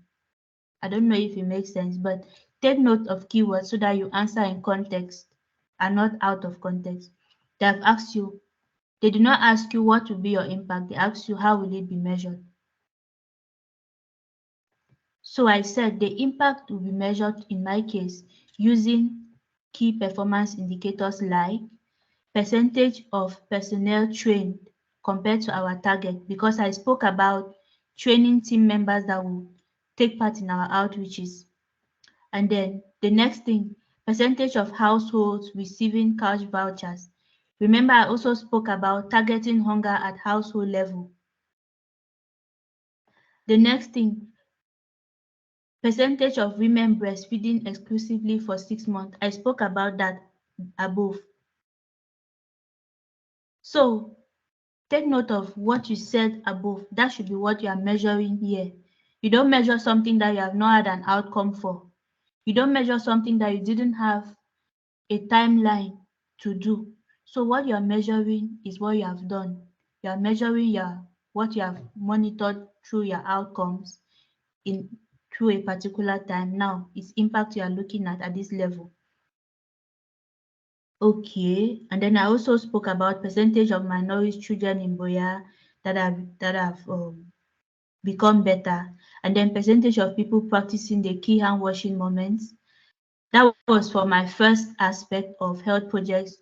I don't know if it makes sense, but take note of keywords so that you answer in context and not out of context. They have asked you, they did not ask you what will be your impact, they asked you how will it be measured. So I said the impact will be measured in my case using key performance indicators like percentage of personnel trained compared to our target because I spoke about training team members that will take part in our outreaches. And then the next thing, percentage of households receiving cash vouchers. Remember, I also spoke about targeting hunger at household level. The next thing, percentage of women breastfeeding exclusively for 6 months. I spoke about that above. So take note of what you said above. That should be what you are measuring here. You don't measure something that you have not had an outcome for. You don't measure something that you didn't have a timeline to do. So what you are measuring is what you have done. You are measuring what you have monitored through your outcomes in through a particular time. Now, its impact you are looking at this level. Okay, and then I also spoke about percentage of minority children in Boya that have become better, and then percentage of people practicing the key hand washing moments. That was for my first aspect of health projects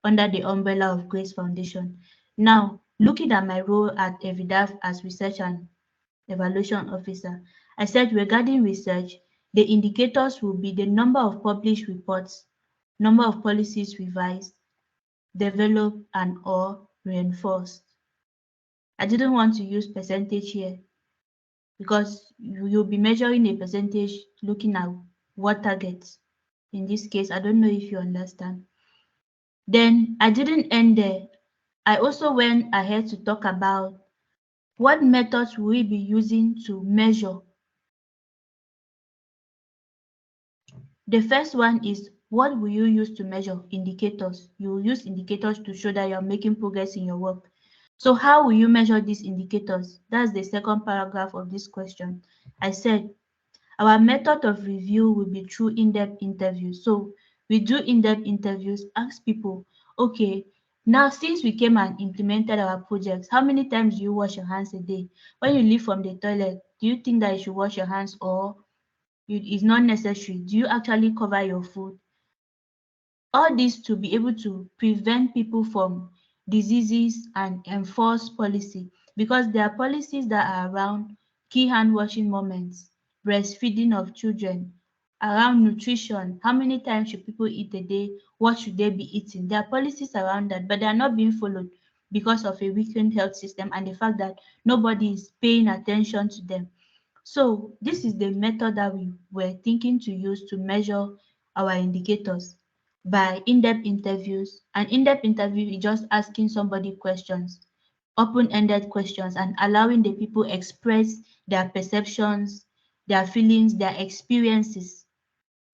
under the umbrella of Grace Foundation. Now, looking at my role at EVIDAF as research and evaluation officer, I said regarding research, the indicators will be the number of published reports, number of policies revised, developed, and or reinforced. I didn't want to use percentage here because you'll be measuring a percentage looking at what targets. In this case, I don't know if you understand. Then I didn't end there. I also went ahead to talk about what methods will we be using to measure. The first one is what will you use to measure indicators? You will use indicators to show that you are making progress in your work. So how will you measure these indicators? That's the second paragraph of this question. I said our method of review will be through in-depth interviews. So we do in-depth interviews, ask people, okay, now since we came and implemented our projects, how many times do you wash your hands a day? When you leave from the toilet, do you think that you should wash your hands or it's not necessary? Do you actually cover your food? All this to be able to prevent people from diseases, and enforce policy, because there are policies that are around key hand washing moments, breastfeeding of children, around nutrition, how many times should people eat a day, what should they be eating. There are policies around that, but they are not being followed because of a weakened health system and the fact that nobody is paying attention to them. So this is the method that we were thinking to use to measure our indicators by in-depth interviews. An in-depth interview is just asking somebody questions, open-ended questions, and allowing the people express their perceptions, their feelings, their experiences.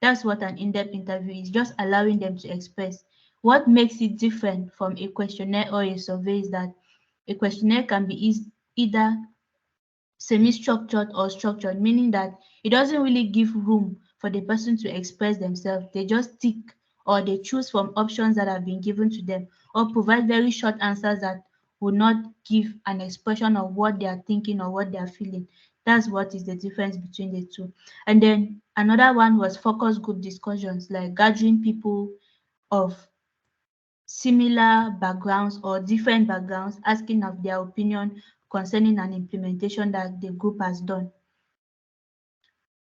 That's what an in-depth interview is, just allowing them to express. What makes it different from a questionnaire or a survey is that a questionnaire can be either semi-structured or structured, meaning that it doesn't really give room for the person to express themselves. They just tick or they choose from options that have been given to them, or provide very short answers that will not give an expression of what they are thinking or what they are feeling. That's what is the difference between the two. And then another one was focus group discussions, like gathering people of similar backgrounds or different backgrounds, asking of their opinion concerning an implementation that the group has done.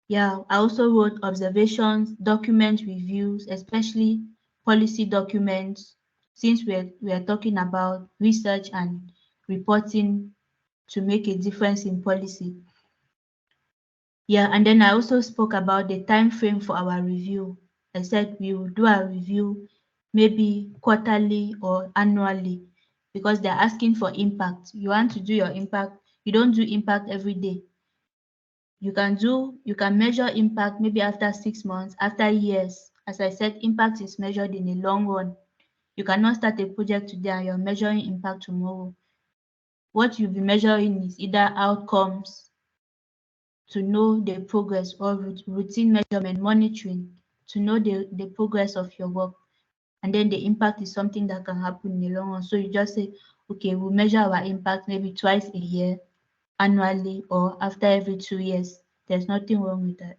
Yeah, I also wrote observations, document reviews, especially policy documents, since we're talking about research and reporting to make a difference in policy. Yeah, and then I also spoke about the time frame for our review. I said we will do a review maybe quarterly or annually, because they're asking for impact. You want to do your impact, you don't do impact every day. You can measure impact maybe after 6 months, after years. As I said, impact is measured in the long run. You cannot start a project today and you're measuring impact tomorrow. What you'll be measuring is either outcomes, to know the progress, or routine measurement, monitoring, to know the progress of your work. And then the impact is something that can happen in the long run. So you just say, okay, we'll measure our impact maybe twice a year, annually, or after every 2 years. There's nothing wrong with that.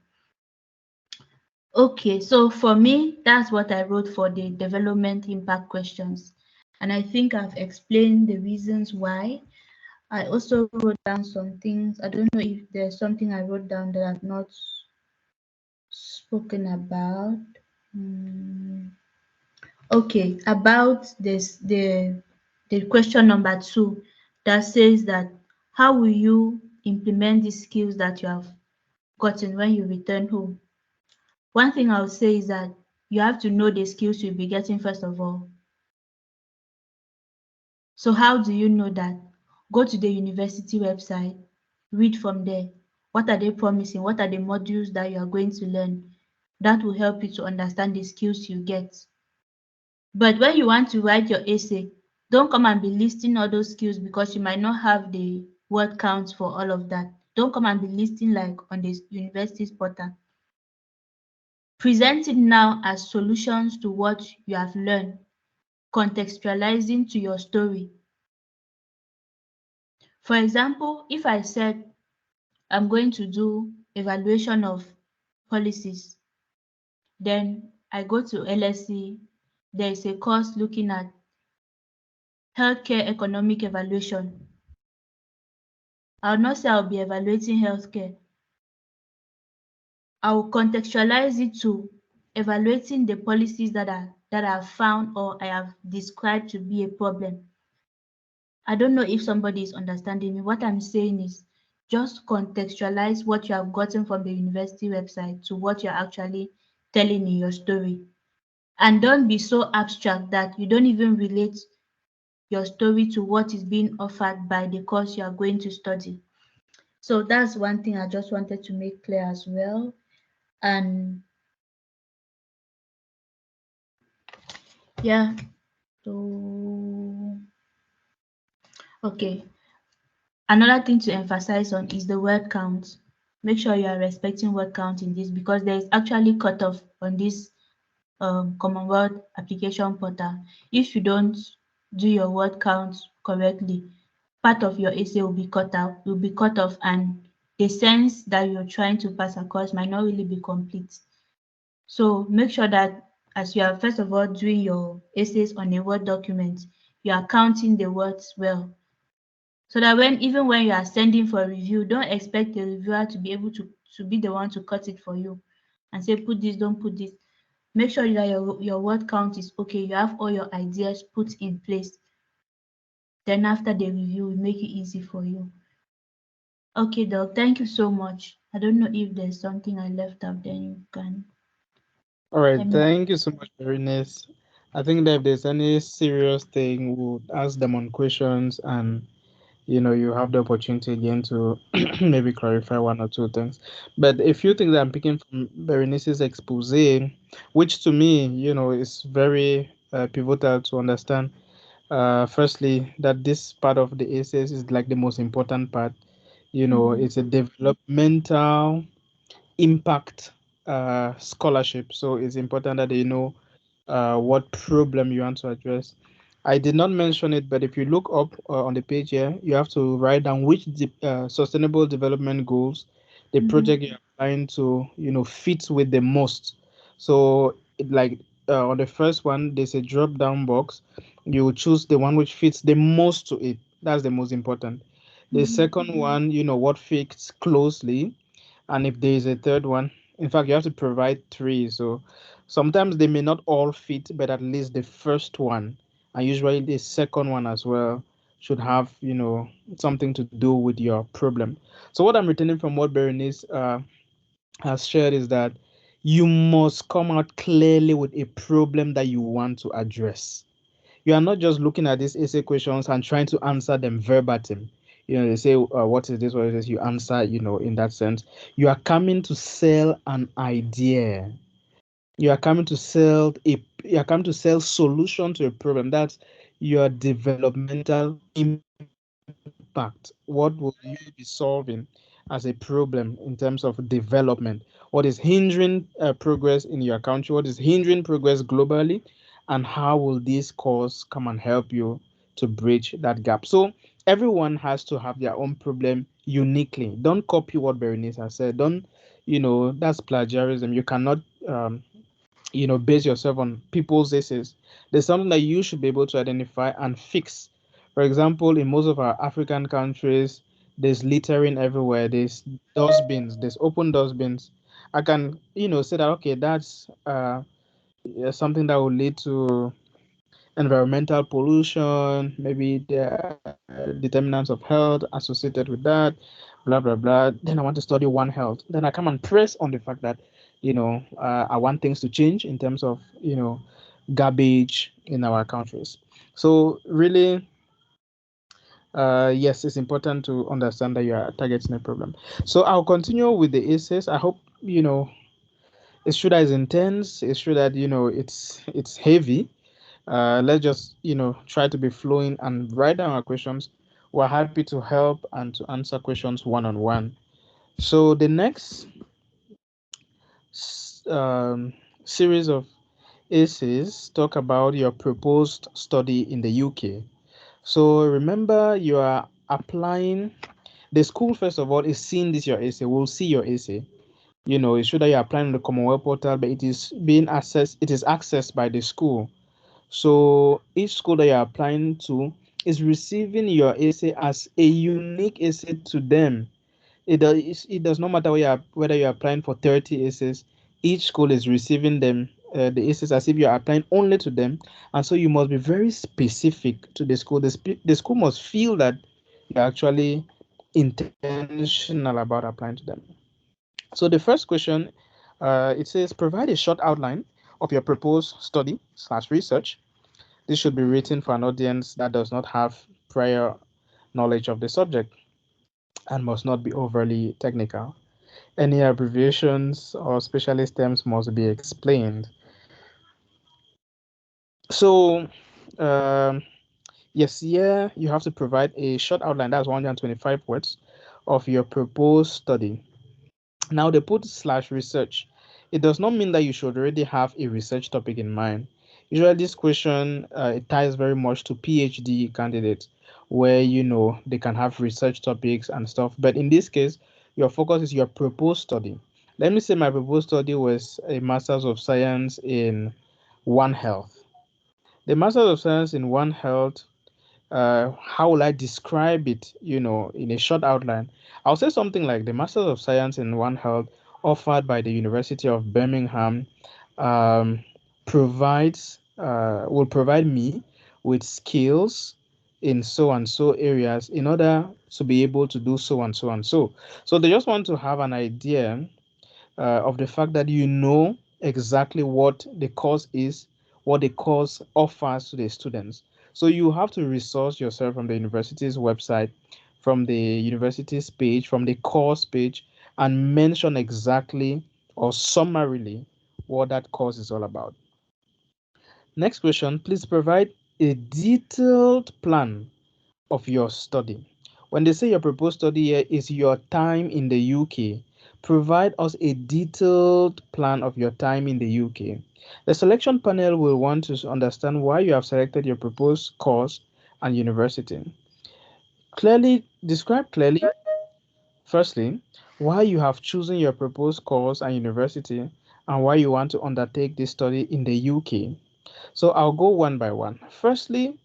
Okay, so for me, that's what I wrote for the development impact questions. And I think I've explained the reasons why. I also wrote down some things. I don't know if there's something I wrote down that I've not spoken about. Hmm. Okay, about this, the question number 2 that says that how will you implement the skills that you have gotten when you return home? One thing I would say is that you have to know the skills you'll be getting first of all. So how do you know that? Go to the university website, read from there. What are they promising? What are the modules that you are going to learn? That will help you to understand the skills you get. But when you want to write your essay, don't come and be listing all those skills, because you might not have the word count for all of that. Don't come and be listing like on the university's portal. Present it now as solutions to what you have learned, contextualizing to your story. For example, if I said I'm going to do evaluation of policies, then I go to LSE, there is a course looking at healthcare economic evaluation. I'll not say I'll be evaluating healthcare. I will contextualize it to evaluating the policies that are found or I have described to be a problem. I don't know if somebody is understanding me. What I'm saying is just contextualize what you have gotten from the university website to what you're actually telling in your story. And don't be so abstract that you don't even relate your story to what is being offered by the course you are going to study. So that's one thing I just wanted to make clear as well. And yeah, so okay. Another thing to emphasize on is the word count. Make sure you are respecting word count in this, because there is actually cutoff on this Commonwealth application portal. If you don't do your word count correctly, part of your essay will be cut off, and the sense that you're trying to pass across might not really be complete. So make sure that as you are first of all doing your essays on a Word document, you are counting the words well. So that even when you are sending for review, don't expect the reviewer to be able to be the one to cut it for you and say put this, don't put this. Make sure that your word count is okay. You have all your ideas put in place. Then after the review, we make it easy for you. Okay, Doc, thank you so much. I don't know if there's something I left out, then you can All right, let me. thank you so much, Berenice. I think that if there's any serious thing, we'll ask them on questions, and you have the opportunity again to maybe clarify one or two things. But a few things that I'm picking from Berenice's expose, which to me, is very pivotal to understand. Firstly, that this part of the essays is like the most important part. Mhm, It's a developmental impact scholarship. So it's important that they know what problem you want to address. I did not mention it, but if you look up on the page here, you have to write down which sustainable development goals the mhm, project you're applying to, fits with the most. So, like on the first one, there's a drop down box. You will choose the one which fits the most to it. That's the most important. The mhm, second one, what fits closely, and if there is a third one, in fact, you have to provide three. So sometimes they may not all fit, but at least the first one, and usually the second one as well, should have something to do with your problem. So what I'm retaining from what Berenice has shared is that you must come out clearly with a problem that you want to address. You are not just looking at these essay questions and trying to answer them verbatim. They say, what is this? What is this? You answer, in that sense. You are coming to sell an idea. You are coming to sell solution to a problem. That's your developmental impact. What will you be solving as a problem in terms of development? What is hindering progress in your country? What is hindering progress globally? And how will this course come and help you to bridge that gap? So everyone has to have their own problem uniquely. Don't copy what Berenice has said. Don't, that's plagiarism. You cannot base yourself on people's essays. There's something that you should be able to identify and fix. For example, in most of our African countries, there's littering everywhere. There's dustbins. There's open dustbins. I can say that, okay, that's yeah, something that will lead to environmental pollution, maybe the determinants of health associated with that, blah blah blah. Then I want to study One Health. Then I come and press on the fact that I want things to change in terms of garbage in our countries. So really, yes, it's important to understand that you are targeting a problem. So I'll continue with the essays. I hope it's true that it's intense. It's true that it's heavy. Let's just try to be flowing and write down our questions. We're happy to help and to answer questions one on one. So the next series of essays talk about your proposed study in the UK. So remember, you are applying. The school first of all is seeing this your essay. We'll see your essay. It's true that you're applying on the Commonwealth portal, but it is being accessed. It is accessed by the school. So each school that you're applying to is receiving your essay as a unique essay to them. It does not matter whether you're applying for 30 essays. Each school is receiving them, the essays, as if you're applying only to them. And so you must be very specific to the school. The school must feel that you're actually intentional about applying to them. So the first question, it says provide a short outline of your proposed study/research. This should be written for an audience that does not have prior knowledge of the subject and must not be overly technical. Any abbreviations or specialist terms must be explained. So, um, yes, here you have to provide a short outline, that's 125 words, of your proposed study. Now, they put slash research. It does not mean that you should already have a research topic in mind. Usually, this question it ties very much to PhD candidates, where they can have research topics and stuff. But in this case, your focus is your proposed study. Let me say my proposed study was a Masters of Science in One Health. The Masters of Science in One Health. how will I describe it, in a short outline? I'll say something like the Masters of Science in One Health offered by the University of Birmingham um, will provide me with skills in so and so areas in order to be able to do so and so and so. So they just want to have an idea of the fact that you know exactly what the course is, what the course offers to the students. So you have to resource yourself from the university's website, from the university's page, from the course page, and mention exactly or summarily what that course is all about. Next question, please provide a detailed plan of your study. When they say your proposed study here is your time in the UK, provide us a detailed plan of your time in the UK. The selection panel will want to understand why you have selected your proposed course and university. Describe clearly, firstly, why you have chosen your proposed course and university and why you want to undertake this study in the UK. So I'll go one by one. Firstly,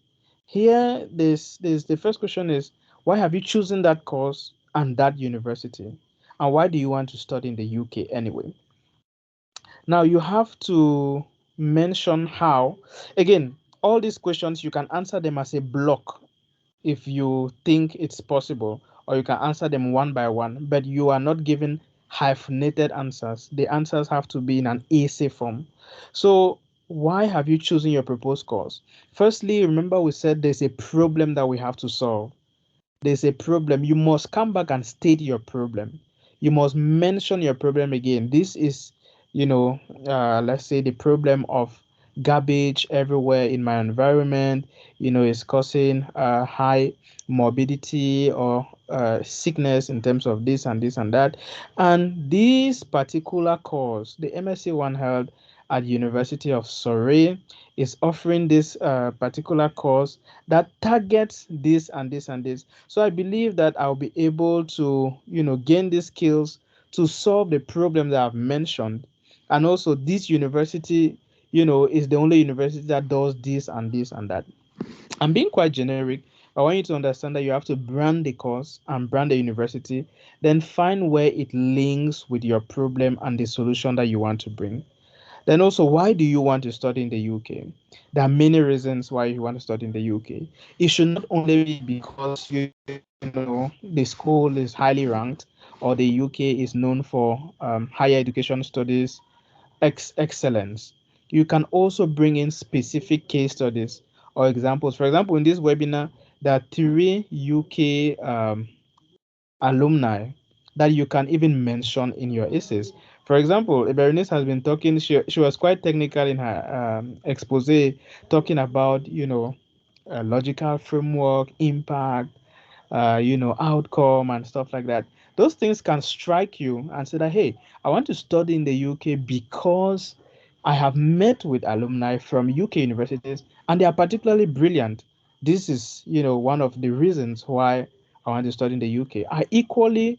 here, this the first question is why have you chosen that course and that university, and why do you want to study in the UK anyway? Now you have to mention how. Again, all these questions you can answer them as a block if you think it's possible, or you can answer them one by one, but you are not given hyphenated answers. The answers have to be in an essay form. So, why have you chosen your proposed course? Firstly, remember we said there's a problem that we have to solve. There's a problem. You must come back and state your problem. You must mention your problem again. This is, let's say the problem of garbage everywhere in my environment, is causing high morbidity or sickness in terms of this and this and that. And this particular course, the MSc One Health at University of Surrey, is offering this particular course that targets this and this and this. So I believe that I'll be able to, gain these skills to solve the problem that I've mentioned. And also, this university, is the only university that does this and this and that. I'm being quite generic. I want you to understand that you have to brand the course and brand the university, then find where it links with your problem and the solution that you want to bring. Then also, why do you want to study in the UK? There are many reasons why you want to study in the UK. It should not only be because the school is highly ranked or the UK is known for higher education studies excellence. You can also bring in specific case studies or examples. For example, in this webinar, there are three UK alumni that you can even mention in your essays. For example, Berenice has been talking, she was quite technical in her expose, talking about, logical framework, impact, outcome and stuff like that. Those things can strike you and say that, hey, I want to study in the UK because I have met with alumni from UK universities and they are particularly brilliant. This is, one of the reasons why I want to study in the UK. I equally,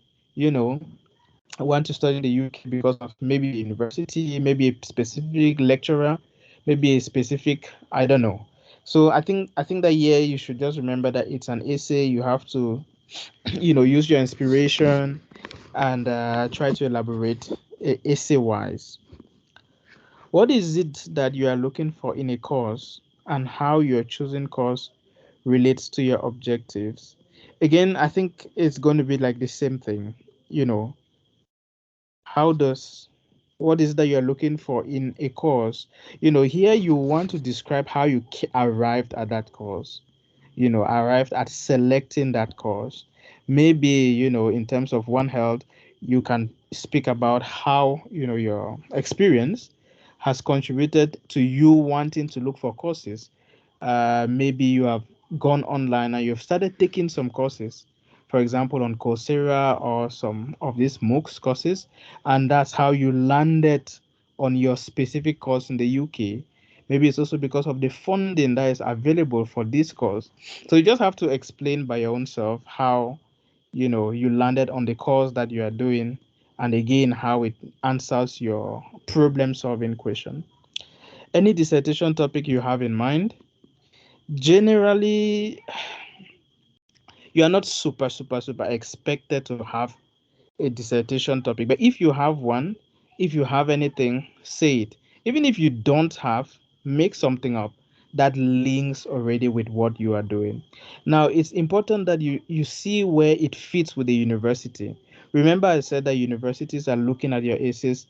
want to study in the UK because of maybe a university, maybe a specific lecturer, maybe a specific, I don't know. So I think that yeah, you should just remember that it's an essay. You have to, use your inspiration and try to elaborate essay wise. What is it that you are looking for in a course and how your choosing course relates to your objectives? Again, I think it's going to be like the same thing. You know, how does what is that you're looking for in a course? Here you want to describe how you arrived at that course, arrived at selecting that course. Maybe, in terms of One Health, you can speak about how, your experience has contributed to you wanting to look for courses. Maybe you have gone online and you've started taking some courses, for example, on Coursera or some of these MOOCs courses, and that's how you landed on your specific course in the UK. Maybe it's also because of the funding that is available for this course. So you just have to explain by your own self how you landed on the course that you are doing, and again how it answers your problem solving question. Any dissertation topic you have in mind? Generally, You are not super expected to have a dissertation topic. But if you have one, if you have anything, say it. Even if you don't have, make something up that links already with what you are doing. Now, it's important that you see where it fits with the university. Remember, I said that universities are looking at your essays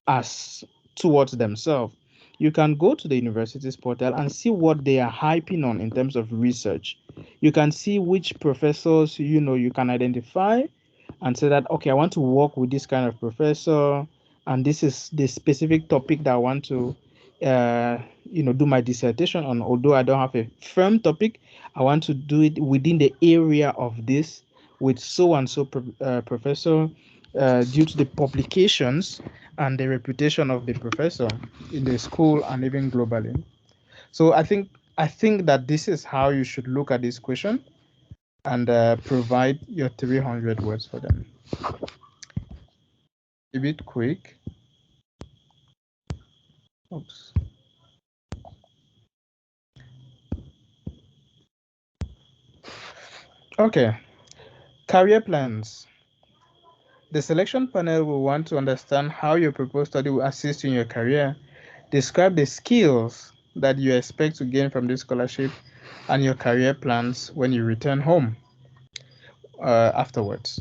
as towards themselves. You can go to the university's portal and see what they are hyping on in terms of research. You can see which professors you can identify and say that, okay, I want to work with this kind of professor, and this is the specific topic that I want to do my dissertation on. Although I don't have a firm topic, I want to do it within the area of this with so and so professor, due to the publications and the reputation of the professor in the school and even globally. So I think that this is how you should look at this question, and provide your 300 words for them. A bit quick. Oops. Okay. Career plans. The selection panel will want to understand how your proposed study will assist you in your career. Describe the skills that you expect to gain from this scholarship and your career plans when you return home afterwards.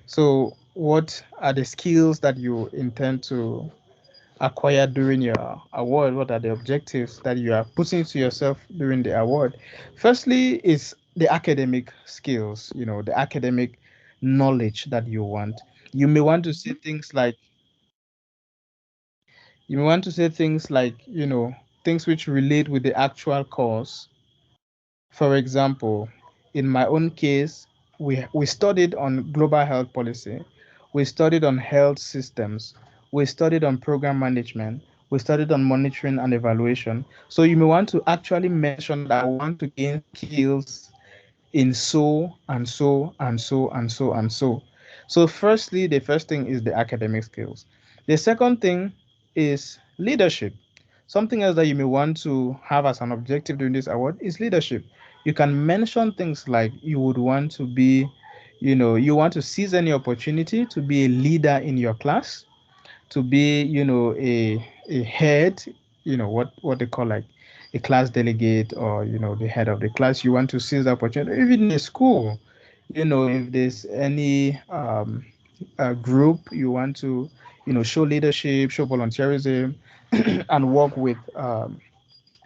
So, what are the skills that you intend to acquire during your award? What are the objectives that you are putting to yourself during the award? Firstly, is the academic skills, the academic knowledge that you want. You may want to say things like, things which relate with the actual course. For example, in my own case, we studied on global health policy, we studied on health systems, we studied on program management, we studied on monitoring and evaluation. So you may want to actually mention that I want to gain skills in so and so and so and so and so. So, firstly, the first thing is the academic skills. The second thing is leadership. Something else that you may want to have as an objective during this award is leadership. You can mention things like you would want to be, you want to seize any opportunity to be a leader in your class, to be a head, what they call like a class delegate, or the head of the class. You want to seize the opportunity even in a school. If there's any group you want to show leadership, show volunteerism, and work with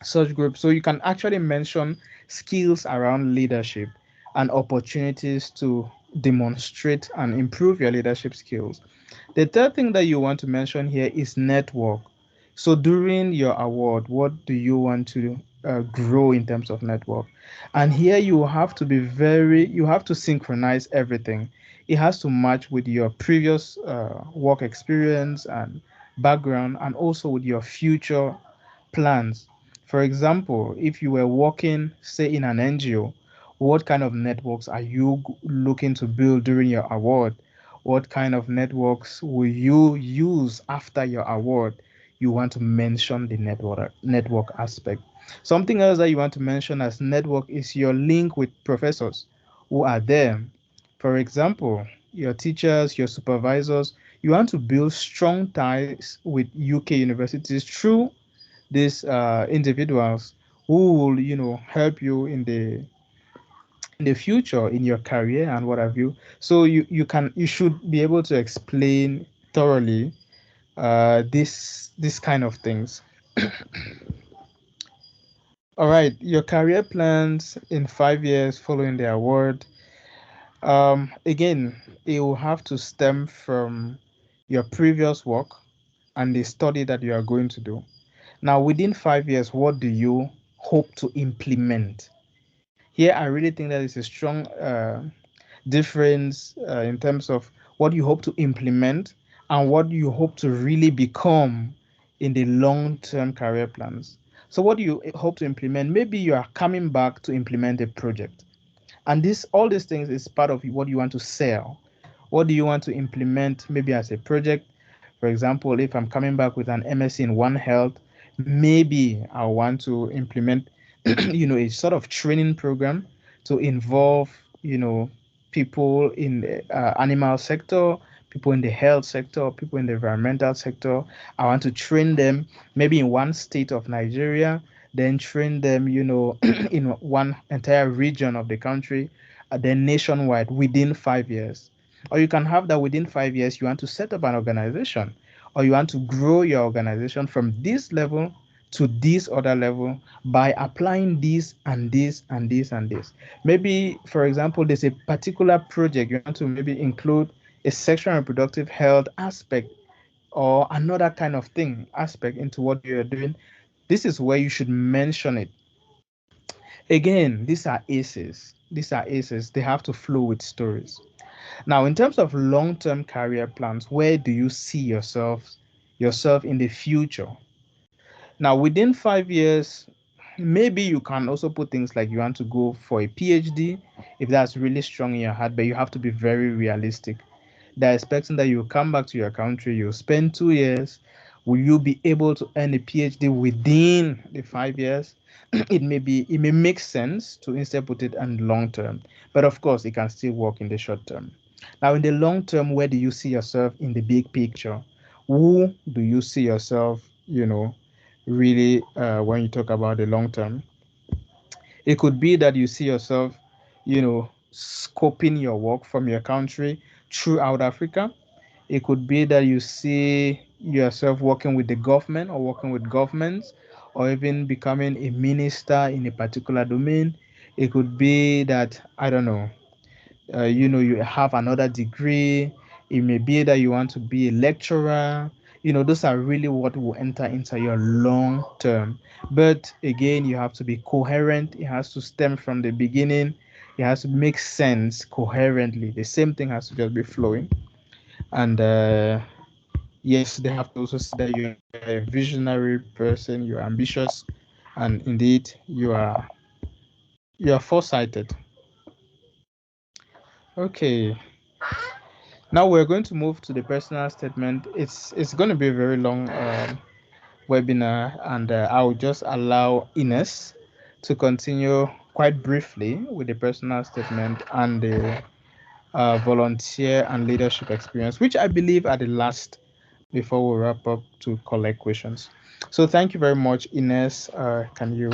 such groups. So you can actually mention skills around leadership and opportunities to demonstrate and improve your leadership skills. The third thing that you want to mention here is network. So during your award, what do you want to grow in terms of network? And here you have to synchronize everything. It has to match with your previous work experience and background, and also with your future plans. For example, if you were working, say, in an NGO, what kind of networks are you looking to build during your award? What kind of networks will you use after your award? You want to mention the network aspect. Something else that you want to mention as network is your link with professors who are there. For example, your teachers, your supervisors. You want to build strong ties with UK universities through these individuals who will help you in the future in your career and what have you. So you should be able to explain thoroughly this kind of things. All right, your career plans in 5 years following the award. Again, it will have to stem from your previous work and the study that you are going to do. Now, within 5 years, what do you hope to implement? Here, I really think that is a strong difference in terms of what you hope to implement and what you hope to really become in the long-term career plans. So, what do you hope to implement? Maybe you are coming back to implement a project, and all these things is part of what you want to sell. What do you want to implement, maybe as a project? For example, if I'm coming back with an MSc in One Health, maybe I want to implement, a sort of training program to involve people in the animal sector, people in the health sector, people in the environmental sector. I want to train them maybe in one state of Nigeria, then train them, in one entire region of the country, then nationwide within 5 years. Or you can have that within 5 years, you want to set up an organization, or you want to grow your organization from this level to this other level by applying this and this and this and this. Maybe, for example, there's a particular project you want to maybe include a sexual and reproductive health aspect or another kind of thing aspect into what you're doing. This is where you should mention it. Again, these are aces. These are aces. They have to flow with stories. Now, in terms of long-term career plans, where do you see yourself in the future? Now, within 5 years, maybe you can also put things like you want to go for a PhD if that's really strong in your heart, but you have to be very realistic. They're expecting that you come back to your country, you spend 2 years. Will you be able to earn a PhD within the 5 years? It may make sense to instead put it on long term, but of course it can still work in the short term. Now, in the long term, where do you see yourself in the big picture? Who do you see yourself, really, when you talk about the long term? It could be that you see yourself, scoping your work from your country throughout Africa. It could be that you see yourself working with the government or working with governments, or even becoming a minister in a particular domain. It could be that, I don't know, you have another degree. It may be that you want to be a lecturer. Those are really what will enter into your long term. But again, you have to be coherent. It has to stem from the beginning. It has to make sense coherently. The same thing has to just be flowing. And yes, they have to also see that you're a visionary person, you're ambitious, and indeed you are foresighted. Okay, now we're going to move to the personal statement. It's going to be a very long webinar, and I'll just allow Ines to continue quite briefly with the personal statement and the volunteer and leadership experience, which I believe are the last before we wrap up to collect questions. So thank you very much, Ines. Can you?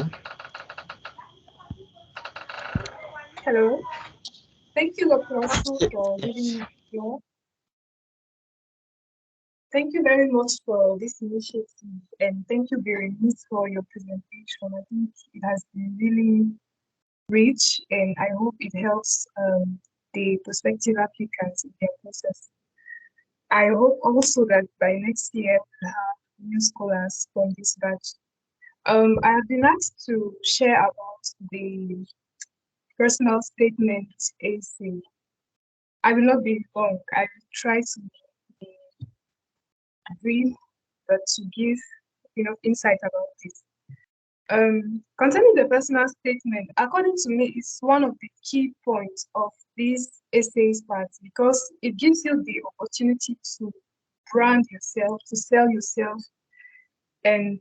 Hello. Thank you, Dr. Osu, for giving me the floor. Thank you very much for this initiative, and thank you, Berenice, for your presentation. I think it has been really rich, and I hope it helps the prospective applicants in their process. I hope also that by next year we have new scholars from this batch. I have been asked to share about the personal statement essay. I will not be long. I will try to be brief, but to give insight about this. Concerning the personal statement, according to me, it's one of the key points of this essays part because it gives you the opportunity to brand yourself, to sell yourself, and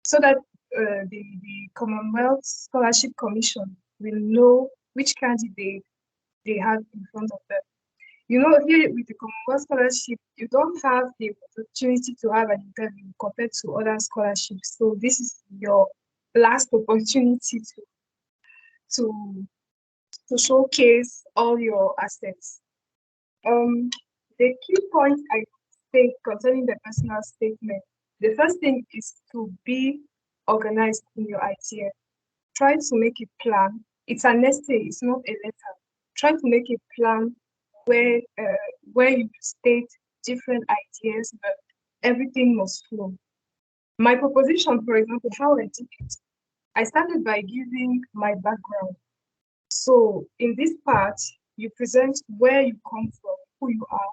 so that the Commonwealth Scholarship Commission will know which candidate they have in front of them. Here with the Commonwealth Scholarship, you don't have the opportunity to have an interview compared to other scholarships. So this is your last opportunity to to showcase all your assets. The key point I think concerning the personal statement, the first thing is to be organized in your idea. Try to make a plan. It's an essay, it's not a letter. Try to make a plan where you state different ideas, but everything must flow. My proposition, for example, how I did it, I started by giving my background. So in this part, you present where you come from, who you are,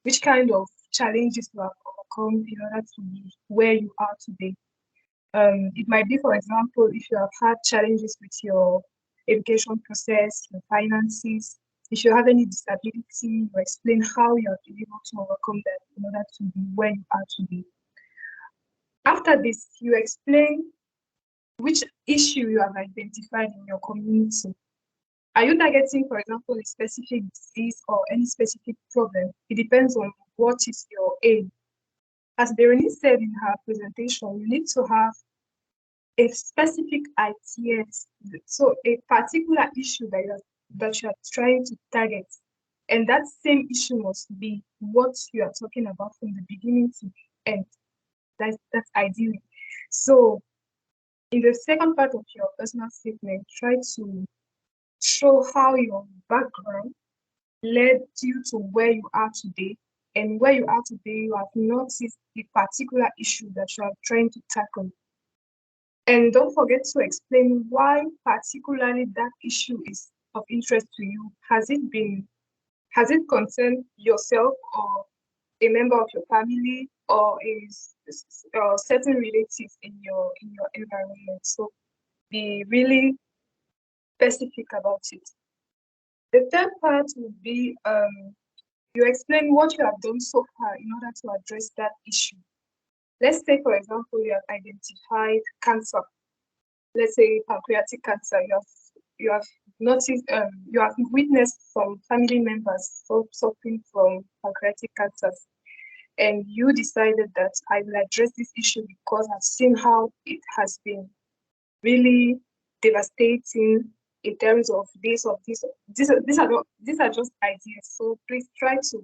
which kind of challenges you have overcome in order to be where you are today. It might be, for example, if you have had challenges with your education process, your finances, if you have any disability, you explain how you have been able to overcome that in order to be where you are today. After this, you explain which issue you have identified in your community. Are you targeting, for example, a specific disease or any specific problem? It depends on what is your aim. As Berenice said in her presentation, you need to have a specific ideas, so a particular issue that you are trying to target, and that same issue must be what you are talking about from the beginning to the end. That's ideally. So in the second part of your personal statement, try to show how your background led you to where you are today, and where you are today you have noticed the particular issue that you are trying to tackle. And don't forget to explain why particularly that issue is of interest to you. Has it concerned yourself or a member of your family or certain relatives in your environment? So be really specific about it. The third part would be you explain what you have done so far in order to address that issue. Let's say, for example, you have identified cancer. Let's say pancreatic cancer. You have noticed, you have witnessed some family members suffering from pancreatic cancers, and you decided that I will address this issue because I've seen how it has been really devastating in terms of this or this. These are just ideas. So please try to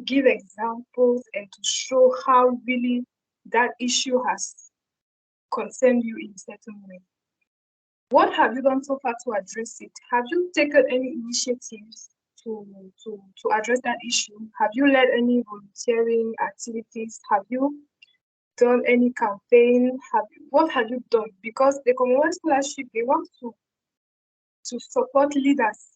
give examples and to show how really that issue has concerned you in a certain way. What have you done so far to address it? Have you taken any initiatives to address that issue? Have you led any volunteering activities? Have you done any campaign? What have you done? Because the Commonwealth Scholarship, they want to support leaders,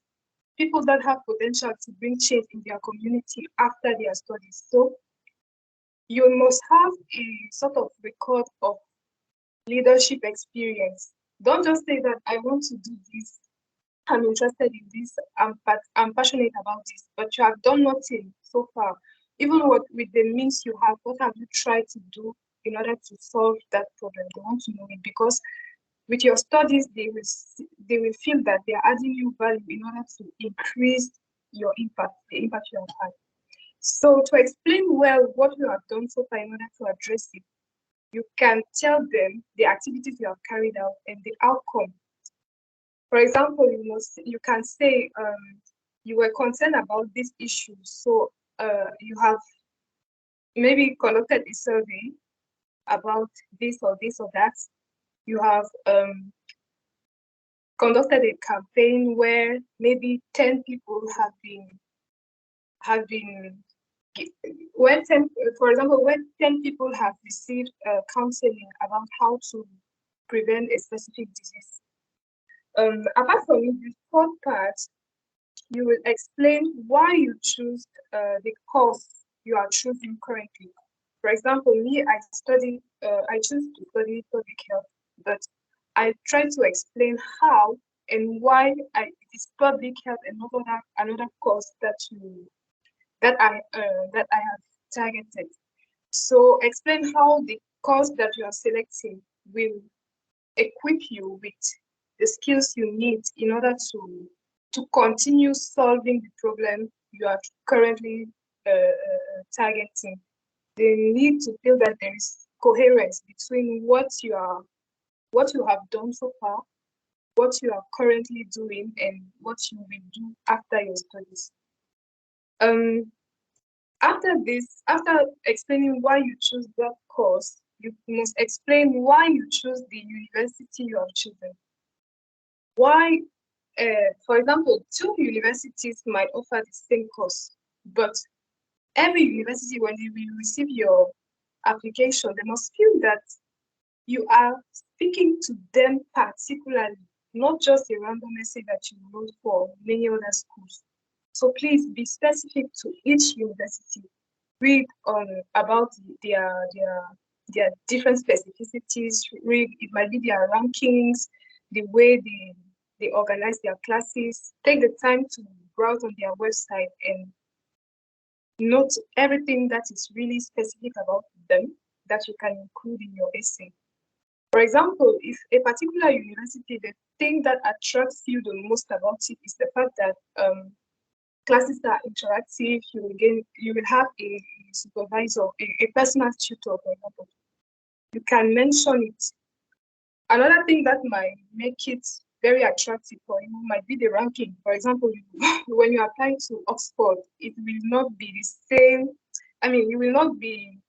people that have potential to bring change in their community after their studies. So you must have a sort of record of leadership experience. Don't just say that I want to do this, I'm interested in this, I'm passionate about this, but you have done nothing so far. Even with the means you have, what have you tried to do in order to solve that problem? They want to know it because with your studies, they will feel that they are adding you value in order to increase your impact, the impact you have had. So to explain well what you have done so far in order to address it, you can tell them the activities you have carried out and the outcome. For example, you can say you were concerned about this issue, so you have maybe conducted a survey about this or this or that. You have conducted a campaign where maybe 10 people have been when 10, for example, when 10 people have received counseling about how to prevent a specific disease. Apart from the fourth part, you will explain why you choose the course you are choosing currently. For example, me, I choose to study public health, but I try to explain how and why it is public health and not another course that I have targeted. So explain how the course that you are selecting will equip you with the skills you need in order to continue solving the problem you are currently targeting. They need to feel that there is coherence between what you have done so far, what you are currently doing, and what you will do after your studies. After explaining why you choose that course, you must explain why you choose the university you have chosen. Why, for example, two universities might offer the same course, but every university, when they will receive your application, they must feel that you are speaking to them particularly, not just a random message that you wrote for many other schools. So please be specific to each university. Read about their different specificities. Read, it might be their rankings, the way they organize their classes. Take the time to browse on their website and note everything that is really specific about them that you can include in your essay. For example, if a particular university, the thing that attracts you the most about it is the fact that classes are interactive. You will have a supervisor, a personal tutor, for example. You can mention it. Another thing that might make it very attractive for you might be the ranking. For example, when you apply to Oxford, it will not be the same. I mean, you will not give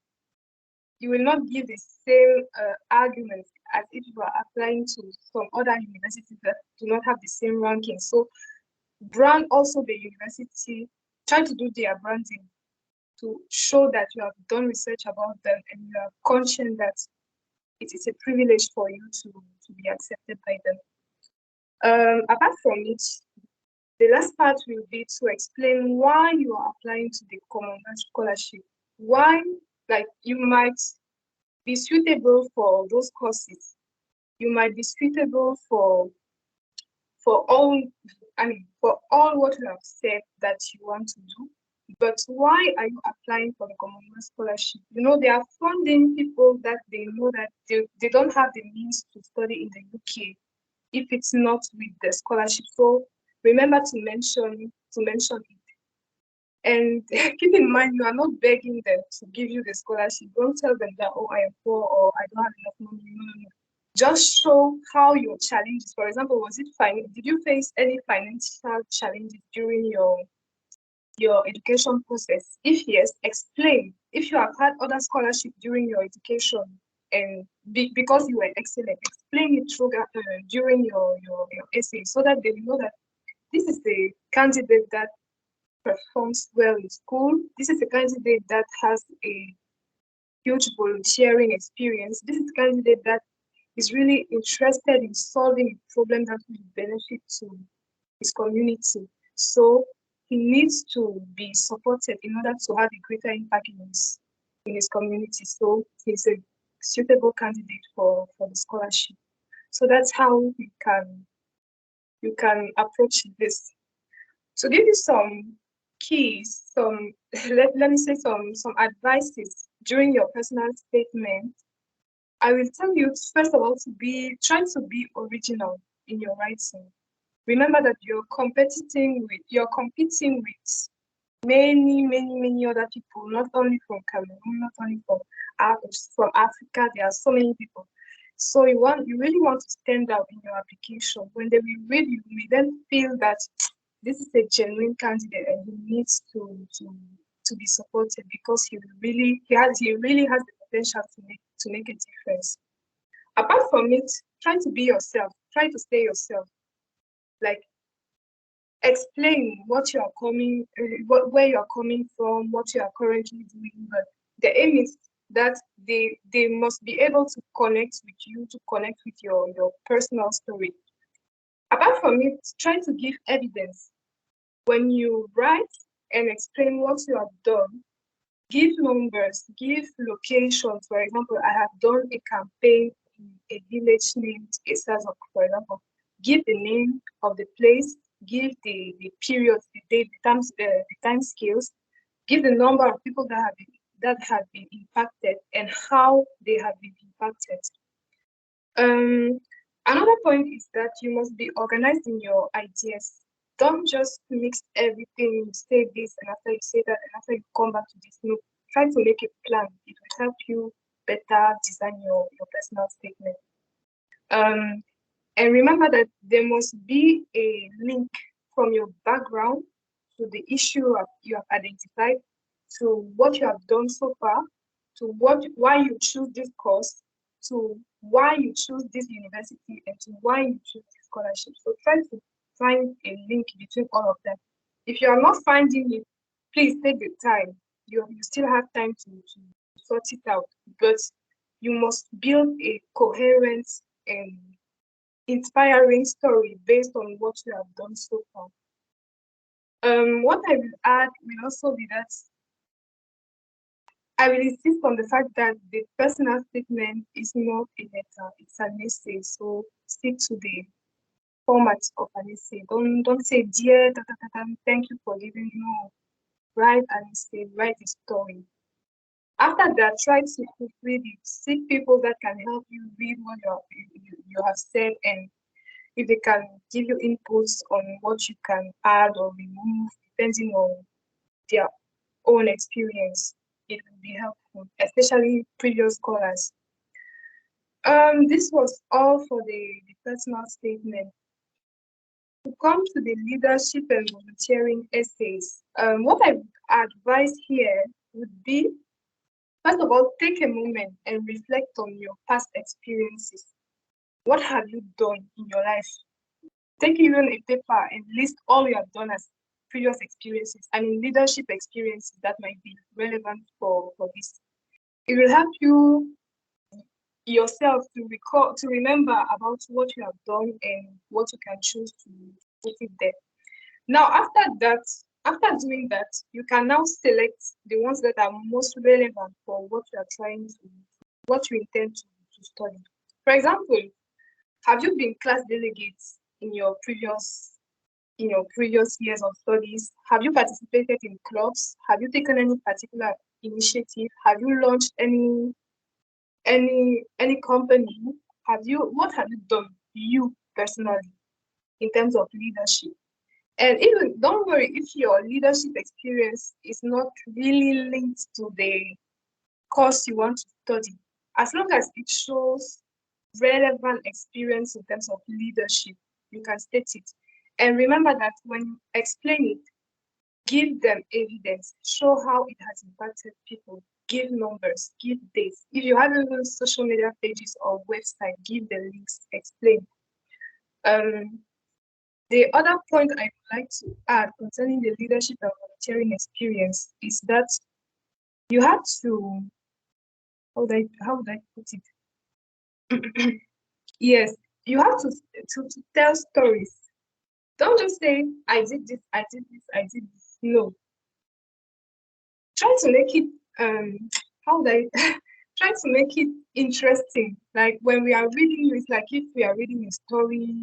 the same arguments as if you are applying to some other universities that do not have the same ranking. So brand also the university, try to do their branding to show that you have done research about them and you are conscious that it is a privilege for you to be accepted by them. Apart from it, the last part will be to explain why you are applying to the Commonwealth scholarship. Why, like you might be suitable for those courses. You might be suitable for all, I mean, for all what you have said that you want to do. But why are you applying for the Commonwealth scholarship? You know, they are funding people that they know that they don't have the means to study in the UK if it's not with the scholarship. So remember to mention it. And keep in mind, you are not begging them to give you the scholarship. Don't tell them that, oh, I am poor or I don't have enough money. No, no, no. Just show how your challenges, for example, did you face any financial challenges during your education process? If yes, explain. If you have had other scholarship during your education and because you were excellent, explain it through during your essay so that they know that this is the candidate that performs well in school. This is a candidate that has a huge volunteering experience. This is a candidate that is really interested in solving a problem that will benefit to his community. So he needs to be supported in order to have a greater impact in his community. So he's a suitable candidate for the scholarship. So that's how you can approach this. To give you some keys, some let me say some advices during your personal statement, I will tell you first of all to try to be original in your writing. Remember that you're competing with many, many, many other people, not only from Cameroon, not only from Africa. There are so many people. So you really want to stand out in your application. When they will read you, may then feel that this is a genuine candidate and he needs to be supported because he really has the potential to make a difference. Apart from it, try to be yourself. Try to stay yourself. Like explain where you are coming from, what you are currently doing. But the aim is that they must be able to connect with you, to connect with your personal story. Apart from it, try to give evidence. When you write and explain what you have done, give numbers, give locations. For example, I have done a campaign in a village named Esazok, for example. Give the name of the place, give the period, the date, the time scales, give the number of people that have been impacted and how they have been impacted. Um, Another point is that you must be organized in your ideas. Don't just mix everything. You say this, and after you say that, and after you come back to this. No, try to make a plan. It will help you better design your personal statement. Um, and remember that there must be a link from your background to the issue you have identified, to what you have done so far, to why you choose this course, to why you choose this university, and to why you choose this scholarship. So try to find a link between all of them. If you are not finding it, please take the time. You still have time to sort it out, but you must build a coherent and inspiring story based on what you have done so far. What I will add will also be that I will insist on the fact that the personal statement is not a letter, it's an essay. So stick to the format of an essay. Don't say dear thank you for giving. No, write an essay, write a story. After that, try to proofread it. Seek people that can help you read what you have said, and if they can give you inputs on what you can add or remove, depending on their own experience, it will be helpful, especially previous scholars. This was all for the personal statement. To come to the leadership and volunteering essays, what I would advise here would be, first of all, take a moment and reflect on your past experiences. What have you done in your life? Take even a paper and list all you have done as previous experiences. I mean, leadership experiences that might be relevant for this. It will help you yourself to recall, to remember about what you have done and what you can choose to put it there. Now, after doing that, you can now select the ones that are most relevant for what you are trying to, what you intend to study. For example, have you been class delegates in your previous years of studies? Have you participated in clubs? Have you taken any particular initiative? Have you launched any company? What have you done, you personally, in terms of leadership? And even don't worry if your leadership experience is not really linked to the course you want to study, as long as it shows relevant experience in terms of leadership, you can state it. And remember that when you explain it, give them evidence, show how it has impacted people, give numbers, give dates. If you have even social media pages or website, give the links, explain. Um, the other point I would like to add concerning the leadership and volunteering experience is that you have to, how would I put it? Yes, you have to tell stories. Don't just say I did this, I did this, I did this. No, try to make it how would I try to make it interesting. Like when we are reading, it's like if we are reading a story,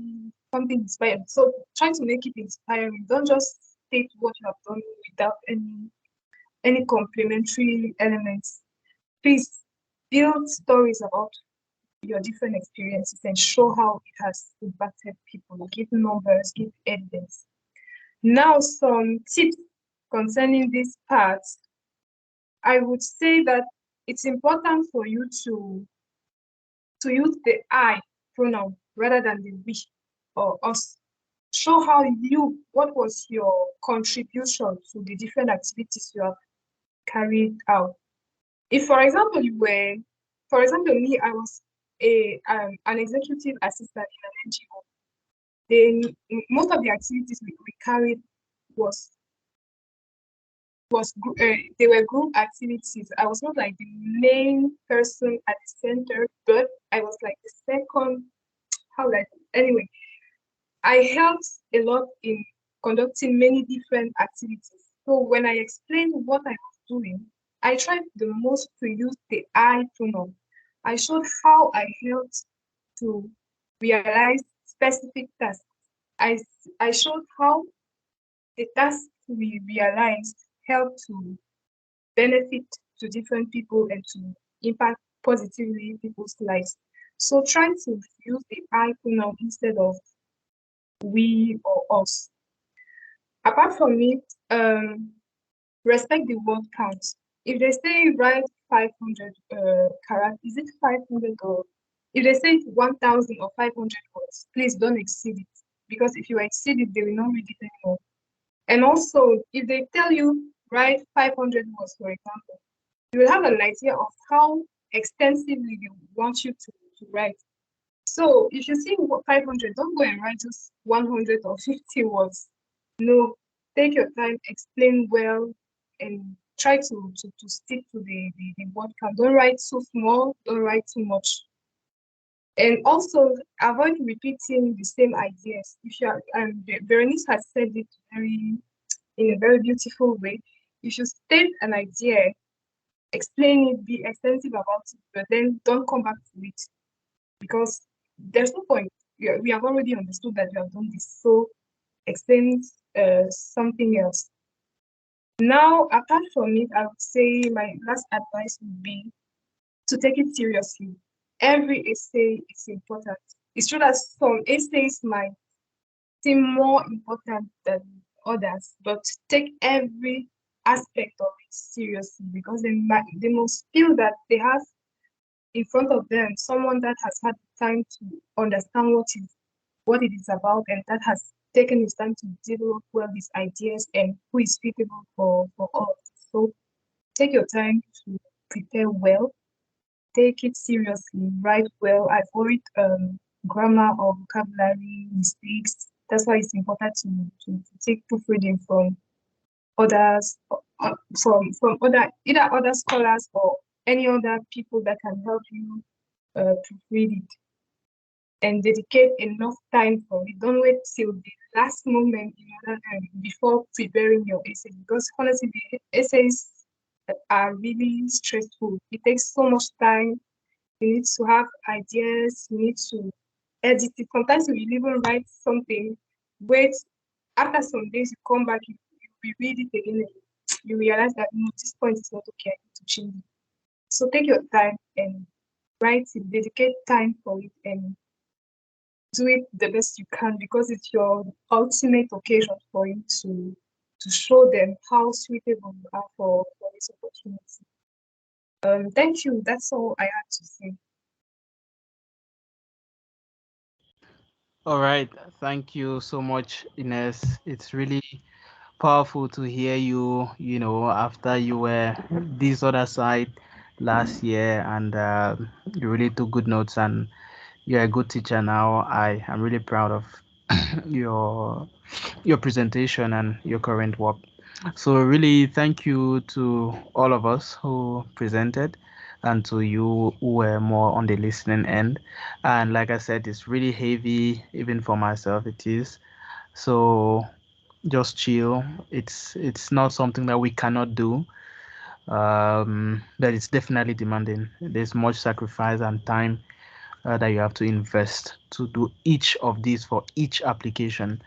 something inspired. So try to make it inspiring. Don't just state what you have done without any complementary elements. Please build stories about your different experiences and show how it has impacted people. Give numbers, give evidence. Now, some tips concerning this part. I would say that it's important for you to use the I pronoun rather than the we or us. Show what was your contribution to the different activities you have carried out. If, for example, me, I was an executive assistant in an NGO. Most of the activities we carried was they were group activities. I was not like the main person at the center, but I was like the second. How like anyway, I helped a lot in conducting many different activities. So when I explained what I was doing, I tried the most to use the I pronoun. I showed how I helped to realize specific tasks. I, I showed how the tasks we realized helped to benefit to different people and to impact positively people's lives. So try to use the I pronoun instead of we or us. Apart from it, respect the word count. If they say write 500 characters, is it 500 or if they say 1,000 or 500 words, please don't exceed it. Because if you exceed it, they will not read it anymore. And also, if they tell you write 500 words, for example, you will have an idea of how extensively they want you to write. So if you see 500, don't go and write just 100 or 50 words. No, take your time, explain well, and try to stick to the word count. Don't write so small, don't write too much. And also avoid repeating the same ideas. If you are, Berenice has said it in a very beautiful way. If you state an idea, explain it, be extensive about it, but then don't come back to it because there's no point. We have already understood that you have done this, so explain something else. Now, apart from it, I would say my last advice would be to take it seriously. Every essay is important. It's true that some essays might seem more important than others, but take every aspect of it seriously because they must feel that they have in front of them someone that has had time to understand what it is about and that has taken his time to develop well his ideas and who is suitable for us. So take your time to prepare well, take it seriously, write well, avoid grammar or vocabulary mistakes. That's why it's important to take proofreading from others, from other either other scholars or any other people that can help you proofread it and dedicate enough time for it. Don't wait till the last moment in order before preparing your essay because honestly, the essays are really stressful. It takes so much time. You need to have ideas. You need to edit it. Sometimes you will even write something. Wait, after some days, you come back, you read it again, and you realize that no, this point is not okay. I need to change it. So take your time and write it. Dedicate time for it and do it the best you can because it's your ultimate occasion for you to show them how suitable you are for this opportunity. Thank you. That's all I had to say. All right. Thank you so much, Ines. It's really powerful to hear you, after you were this other side last year and you really took good notes and you're a good teacher now. I am really proud of your your presentation and your current work. So really thank you to all of us who presented and to you who were more on the listening end. And like I said, it's really heavy, even for myself it is. So just chill. It's not something that we cannot do. But it's definitely demanding. There's much sacrifice and time that you have to invest to do each of these for each application.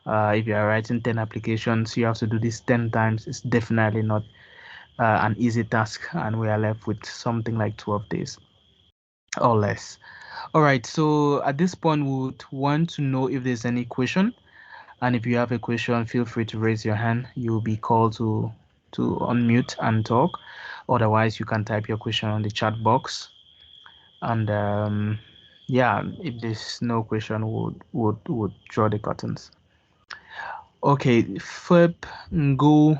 If you are writing 10 applications, you have to do this 10 times. It's definitely not an easy task, and we are left with something like 12 days or less. All right, so at this point, we would want to know if there's any question. And if you have a question, feel free to raise your hand. You'll be called to unmute and talk. Otherwise, you can type your question on the chat box. And yeah, if there's no question, would draw the curtains. Okay, Feb, go.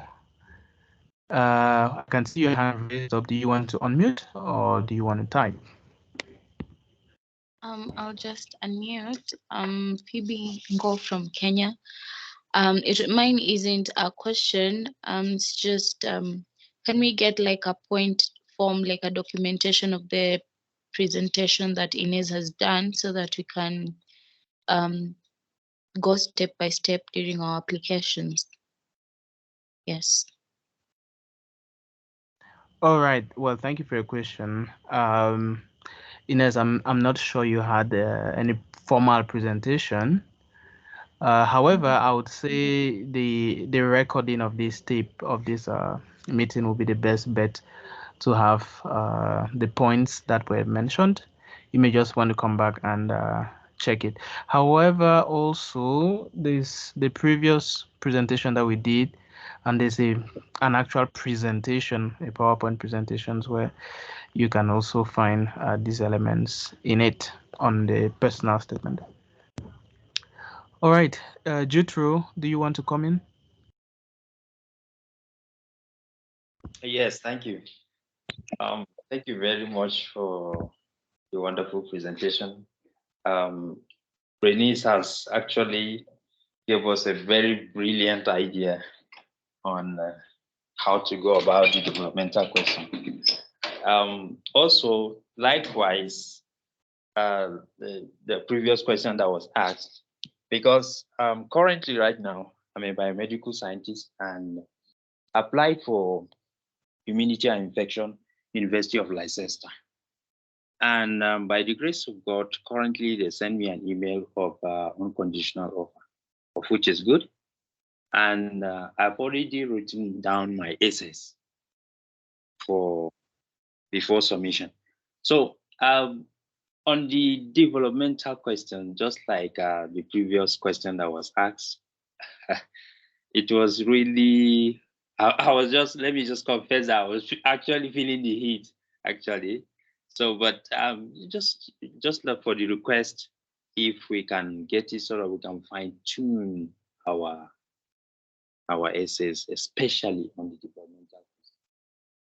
I can see your hand raised up. Do you want to unmute or do you want to type? I'll just unmute. Phoebe Go from Kenya. Mine isn't a question. It's just can we get like a point form, like a documentation of the presentation that Inez has done, so that we can go step by step during our applications? Yes. All right. Well, thank you for your question. Ines, I'm not sure you had any formal presentation. However, I would say the recording of this tape of this meeting will be the best bet to have the points that were mentioned. You may just want to come back and check it. However, also there's the previous presentation that we did, and there's an actual presentation, a PowerPoint presentations where you can also find these elements in it on the personal statement. All right, Jutro, do you want to come in? Yes, thank you. Thank you very much for the wonderful presentation. Bernice has actually gave us a very brilliant idea on how to go about the developmental question. Also, likewise, the previous question that was asked, because currently right now, I'm a biomedical scientist and applied for immunity and infection, University of Leicester. And by the grace of God, currently they send me an email of unconditional offer, of which is good. and I've already written down my essays for before submission. So on the developmental question, just like the previous question that was asked, it was really I was just, let me just confess that I was actually feeling the heat actually. So, but just look for the request, if we can get it so that we can fine tune our our essays, especially on the developmental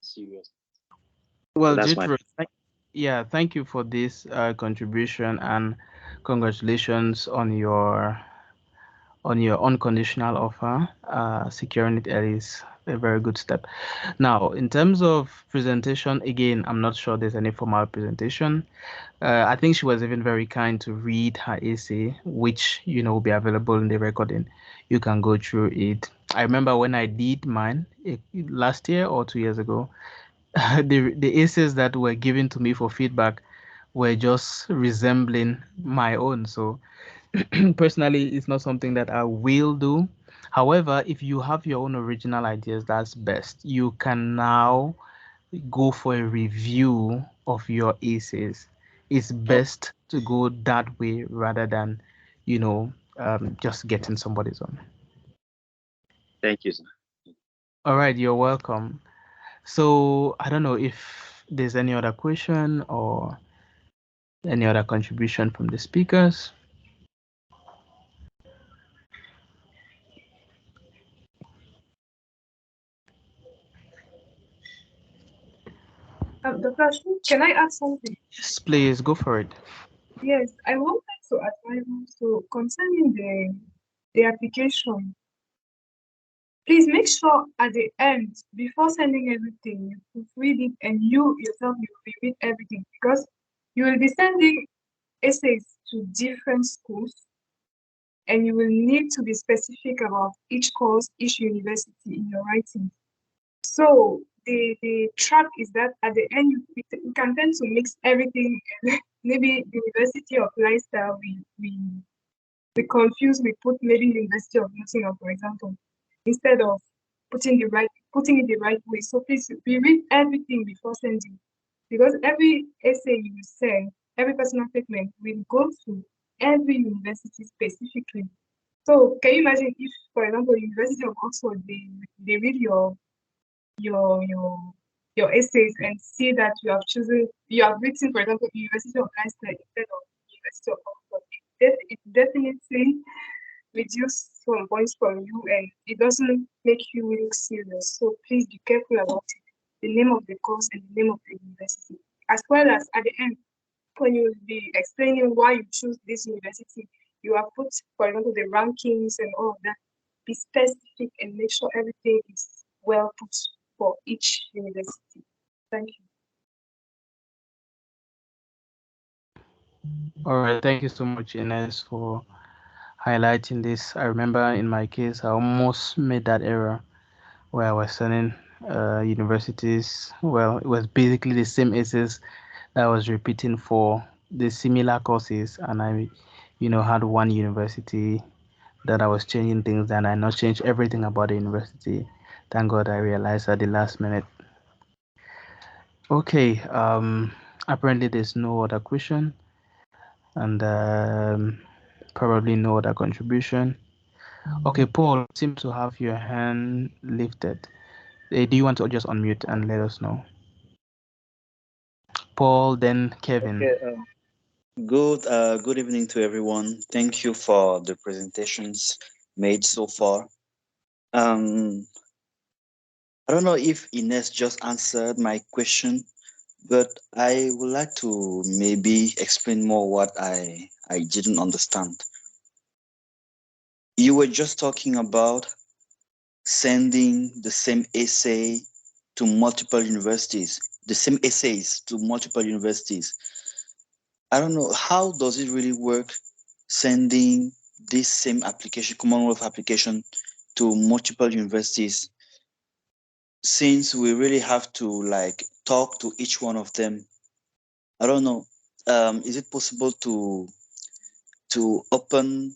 serious. So Well, that's my Jethro, yeah, thank you for this contribution, and congratulations on your unconditional offer. Securing it early is a very good step. Now, in terms of presentation, again, I'm not sure there's any formal presentation. I think she was even very kind to read her essay, which will be available in the recording. You can go through it. I remember when I did mine last year or 2 years ago. The essays that were given to me for feedback were just resembling my own. So personally, it's not something that I will do. However, if you have your own original ideas, that's best. You can now go for a review of your essays. It's oh, best to go that way rather than, just getting somebody's on. thank you, sir. All right, you're welcome. So I don't know if there's any other question or any other contribution from the speakers. Dr. Ashu, can I add something? Yes, please go for it. Yes, I wanted to advise also concerning the application. Please make sure at the end, before sending everything, you proofread it and you yourself you read everything, because you will be sending essays to different schools and you will need to be specific about each course, each university in your writing. So the trap is that at the end you can tend to mix everything and maybe the University of Leicester we confuse, we put maybe University of Nottingham, for example, instead of putting it the right way. So please we read everything before sending, because every essay you send, every personal statement will go to every university specifically. So can you imagine if, for example, University of Oxford they read your your your essays and see that you have written, for example, University of Leicester instead of University of Oxford. It definitely reduce some points from you and it doesn't make you look serious. So please be careful about it. The name of the course and the name of the university. As well as at the end, when you will be explaining why you choose this university, you have put, for example, the rankings and all of that. Be specific and make sure everything is well put for each university. Thank you. All right, thank you so much, Ines, for highlighting this. I remember in my case, I almost made that error where I was sending universities. Well, it was basically the same essays that I was repeating for the similar courses, and I, had one university that I was changing things, and I not changed everything about the university. Thank God I realized at the last minute. Okay, apparently there's no other question, and probably no other contribution. Okay, Paul, seem to have your hand lifted. Do you want to just unmute and let us know? Paul, then Kevin. Okay, good evening to everyone. Thank you for the presentations made so far. Um, I don't know if Ines just answered my question, but I would like to maybe explain more what I didn't understand. You were just talking about sending the same essay to multiple universities, the same essays to multiple universities. I don't know, how does it really work sending this same application, Commonwealth application, to multiple universities, since we really have to like talk to each one of them? I don't know. Is it possible to open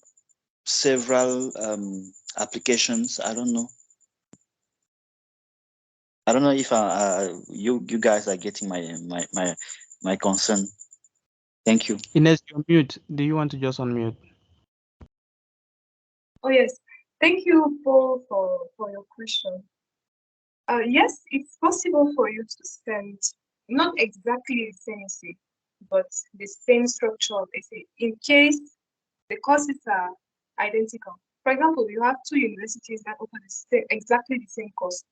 several applications. I don't know. I don't know if you guys are getting my concern. Thank you. Ines, you're mute. Do you want to just unmute? Oh yes, thank you, Paul, for your question. Yes, it's possible for you to send not exactly the same essay, but the same structure of essay in case the courses are identical. For example, you have two universities that offer exactly the same course.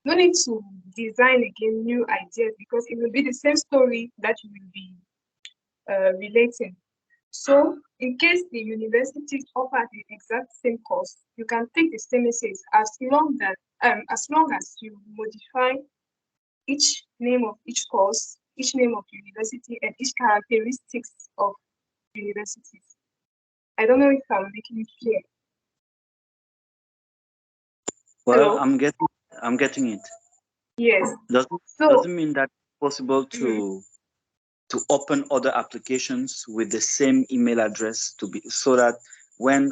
No need to design again new ideas because it will be the same story that you will be relating. So, in case the universities offer the exact same course, you can take the same essays as long as you modify each name of each course, each name of university, and each characteristics of universities. I don't know if I'm making it clear. Well, Hello? I'm getting it. Yes. Doesn't So, doesn't mean that it's possible mhm, to open other applications with the same email address to be so that when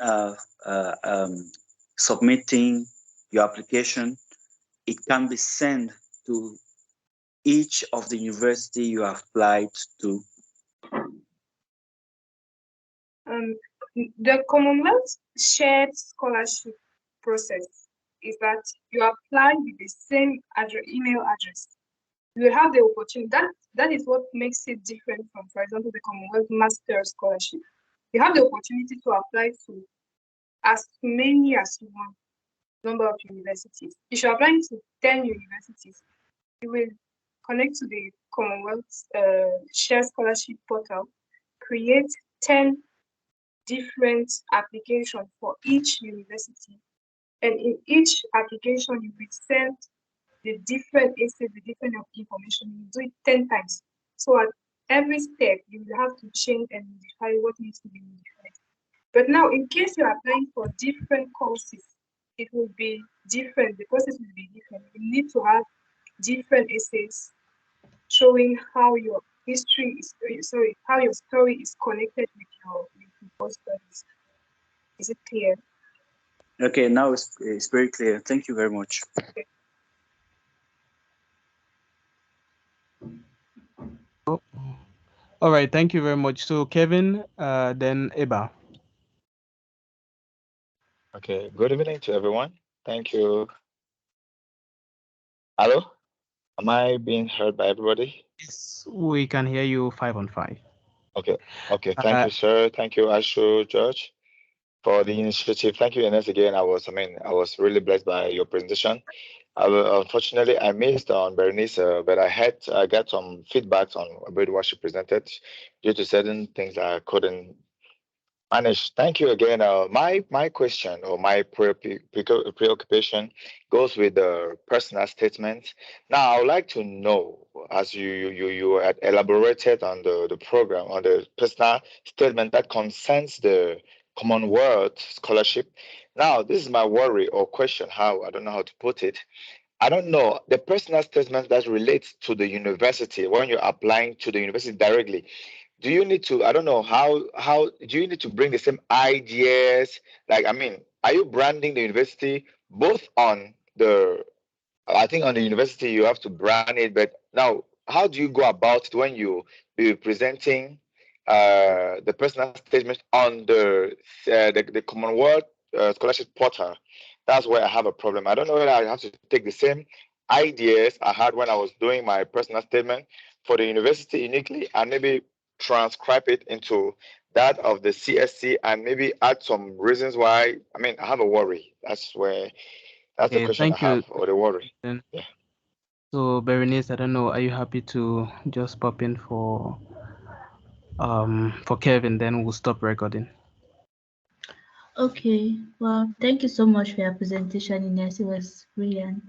submitting your application, it can be sent to each of the university you have applied to. um, the Commonwealth shared scholarship process is that you apply with the same email address. You will have the opportunity. That is what makes it different from, for example, the Commonwealth Master Scholarship. You have the opportunity to apply to as many as you want number of universities. If you're applying to 10 universities, you will connect to the Commonwealth Share Scholarship portal, create 10 different applications for each university. And in each application, you will send the different essays, the different information. You do it 10 times. So at every step, you will have to change and modify what needs to be modified. But now, in case you're applying for different courses, it will be different. The process will be different. You need to have different essays showing how your history is, sorry, how your story is connected with your post studies. Is it clear? Okay, now it's very clear. Thank you very much. Okay. Oh, all right. Thank you very much. So, Kevin, then Eba. Okay, good evening to everyone. Thank you. Hello, am I being heard by everybody? Yes, we can hear you 5 on 5. Okay, okay. Thank Uh, you, sir. Thank you, Ashu, George, for the initiative. Thank you, Ines, again. I was really blessed by your presentation. Unfortunately, I missed on Berenice, but I got some feedbacks on about what she presented due to certain things I couldn't Anish, thank you again. My question or my preoccupation goes with the personal statement. Now, I would like to know, as you had elaborated on the program on the personal statement that concerns the Commonwealth scholarship. Now, this is my worry or question. How I don't know how to put it. I don't know the personal statement that relates to the university when you're applying to the university directly. Do you need to, I don't know, how do you need to bring the same ideas? Like, I mean, are you branding the university both on the, I think on the university you have to brand it, but now how do you go about it when you be presenting the personal statement on the Commonwealth scholarship portal? That's where I have a problem. I don't know whether I have to take the same ideas I had when I was doing my personal statement for the university uniquely and maybe transcribe it into that of the CSC and maybe add some reasons why. I mean, I have a worry. That's the okay, question I thank you. have or the worry. Then. Yeah. So, Berenice, I don't know. Are you happy to just pop in for Kevin? Then we'll stop recording. Okay, well, thank you so much for your presentation, Ines. It was brilliant.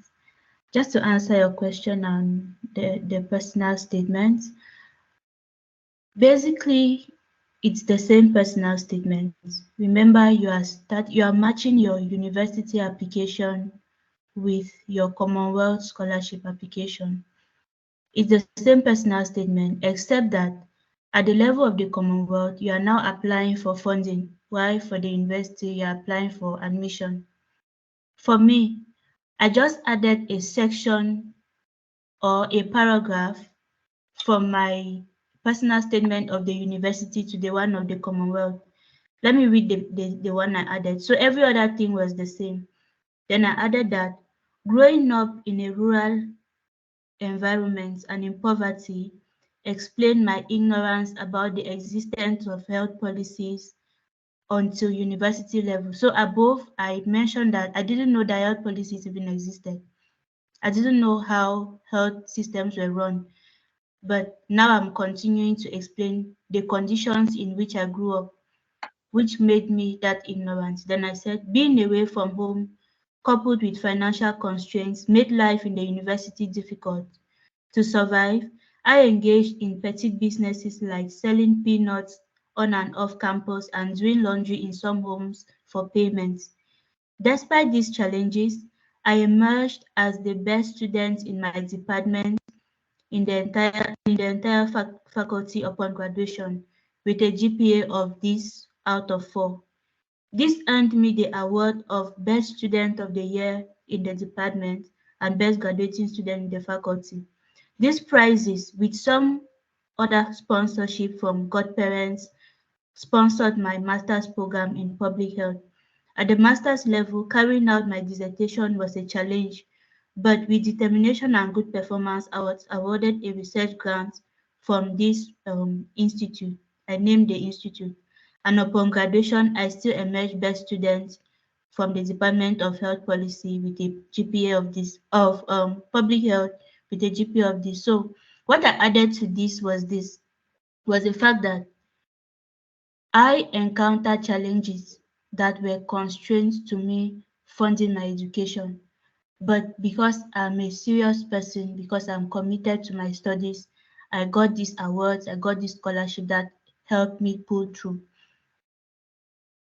Just to answer your question on the personal statements, basically, it's the same personal statement. Remember, you are matching your university application with your Commonwealth scholarship application. It's the same personal statement, except that At the level of the Commonwealth, you are now applying for funding, while for the university, you are applying for admission. For me, I just added a section or a paragraph from my personal statement of the university to the one of the Commonwealth. Let me read the one I added. So every other thing was the same. Then I added that growing up in a rural environment and in poverty explained my ignorance about the existence of health policies until university level. So above, I mentioned that I didn't know that health policies even existed. I didn't know how health systems were run. But now I'm continuing to explain the conditions in which I grew up, which made me that ignorant. Then I said, being away from home, coupled with financial constraints, made life in the university difficult. To survive, I engaged in petty businesses like selling peanuts on and off campus and doing laundry in some homes for payment. Despite these challenges, I emerged as the best student in my department in the entire faculty upon graduation with a GPA of this out of 4. This earned me the award of Best Student of the Year in the department and Best Graduating Student in the faculty. These prizes, with some other sponsorship from godparents, sponsored my master's program in public health. At the master's level, carrying out my dissertation was a challenge, but with determination and good performance, I was awarded a research grant from this institute. I named the institute. And upon graduation, I still emerged best student from the Department of Health Policy with a GPA of this of public health with a GPA of this. So what I added to this was the fact that I encountered challenges that were constraints to me funding my education. But because I'm a serious person, because I'm committed to my studies, I got these awards, I got this scholarship that helped me pull through.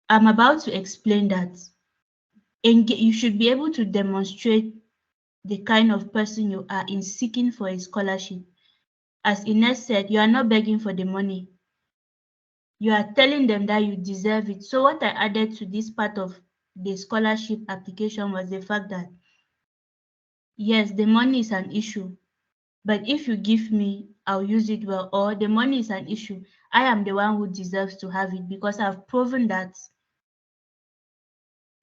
I'm about to explain that you should be able to demonstrate the kind of person you are in seeking for a scholarship. As Ines said, you are not begging for the money. You are telling them that you deserve it. So what I added to this part of the scholarship application was the fact that yes, the money is an issue, but if you give me, I'll use it well. Or the money is an issue, I am the one who deserves to have it because I've proven that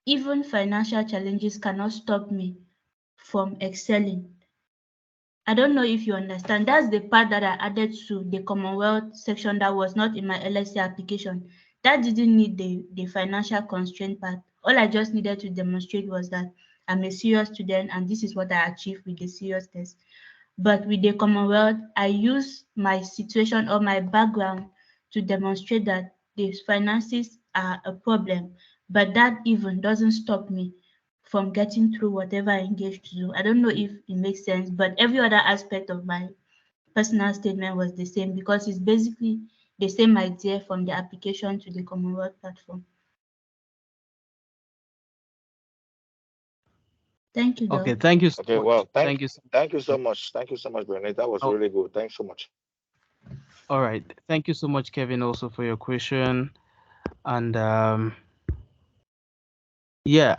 even financial challenges cannot stop me from excelling. I don't know if you understand. That's the part that I added to the Commonwealth section that was not in my LSC application. That didn't need the financial constraint part. All I just needed to demonstrate was that I'm a serious student and this is what I achieved with the seriousness. But with the Commonwealth, I use my situation or my background to demonstrate that the finances are a problem, but that even doesn't stop me from getting through whatever I engage to do. I don't know if it makes sense, but every other aspect of my personal statement was the same because it's basically the same idea from the application to the Commonwealth platform. Thank you, Okay, Doc. thank you so Okay, much. well, Thank you so thank you so much. much. Thank you so much, Bernice. That was Oh, really good. Thanks so much. all right. Thank you so much, Kevin, also for your question. And yeah,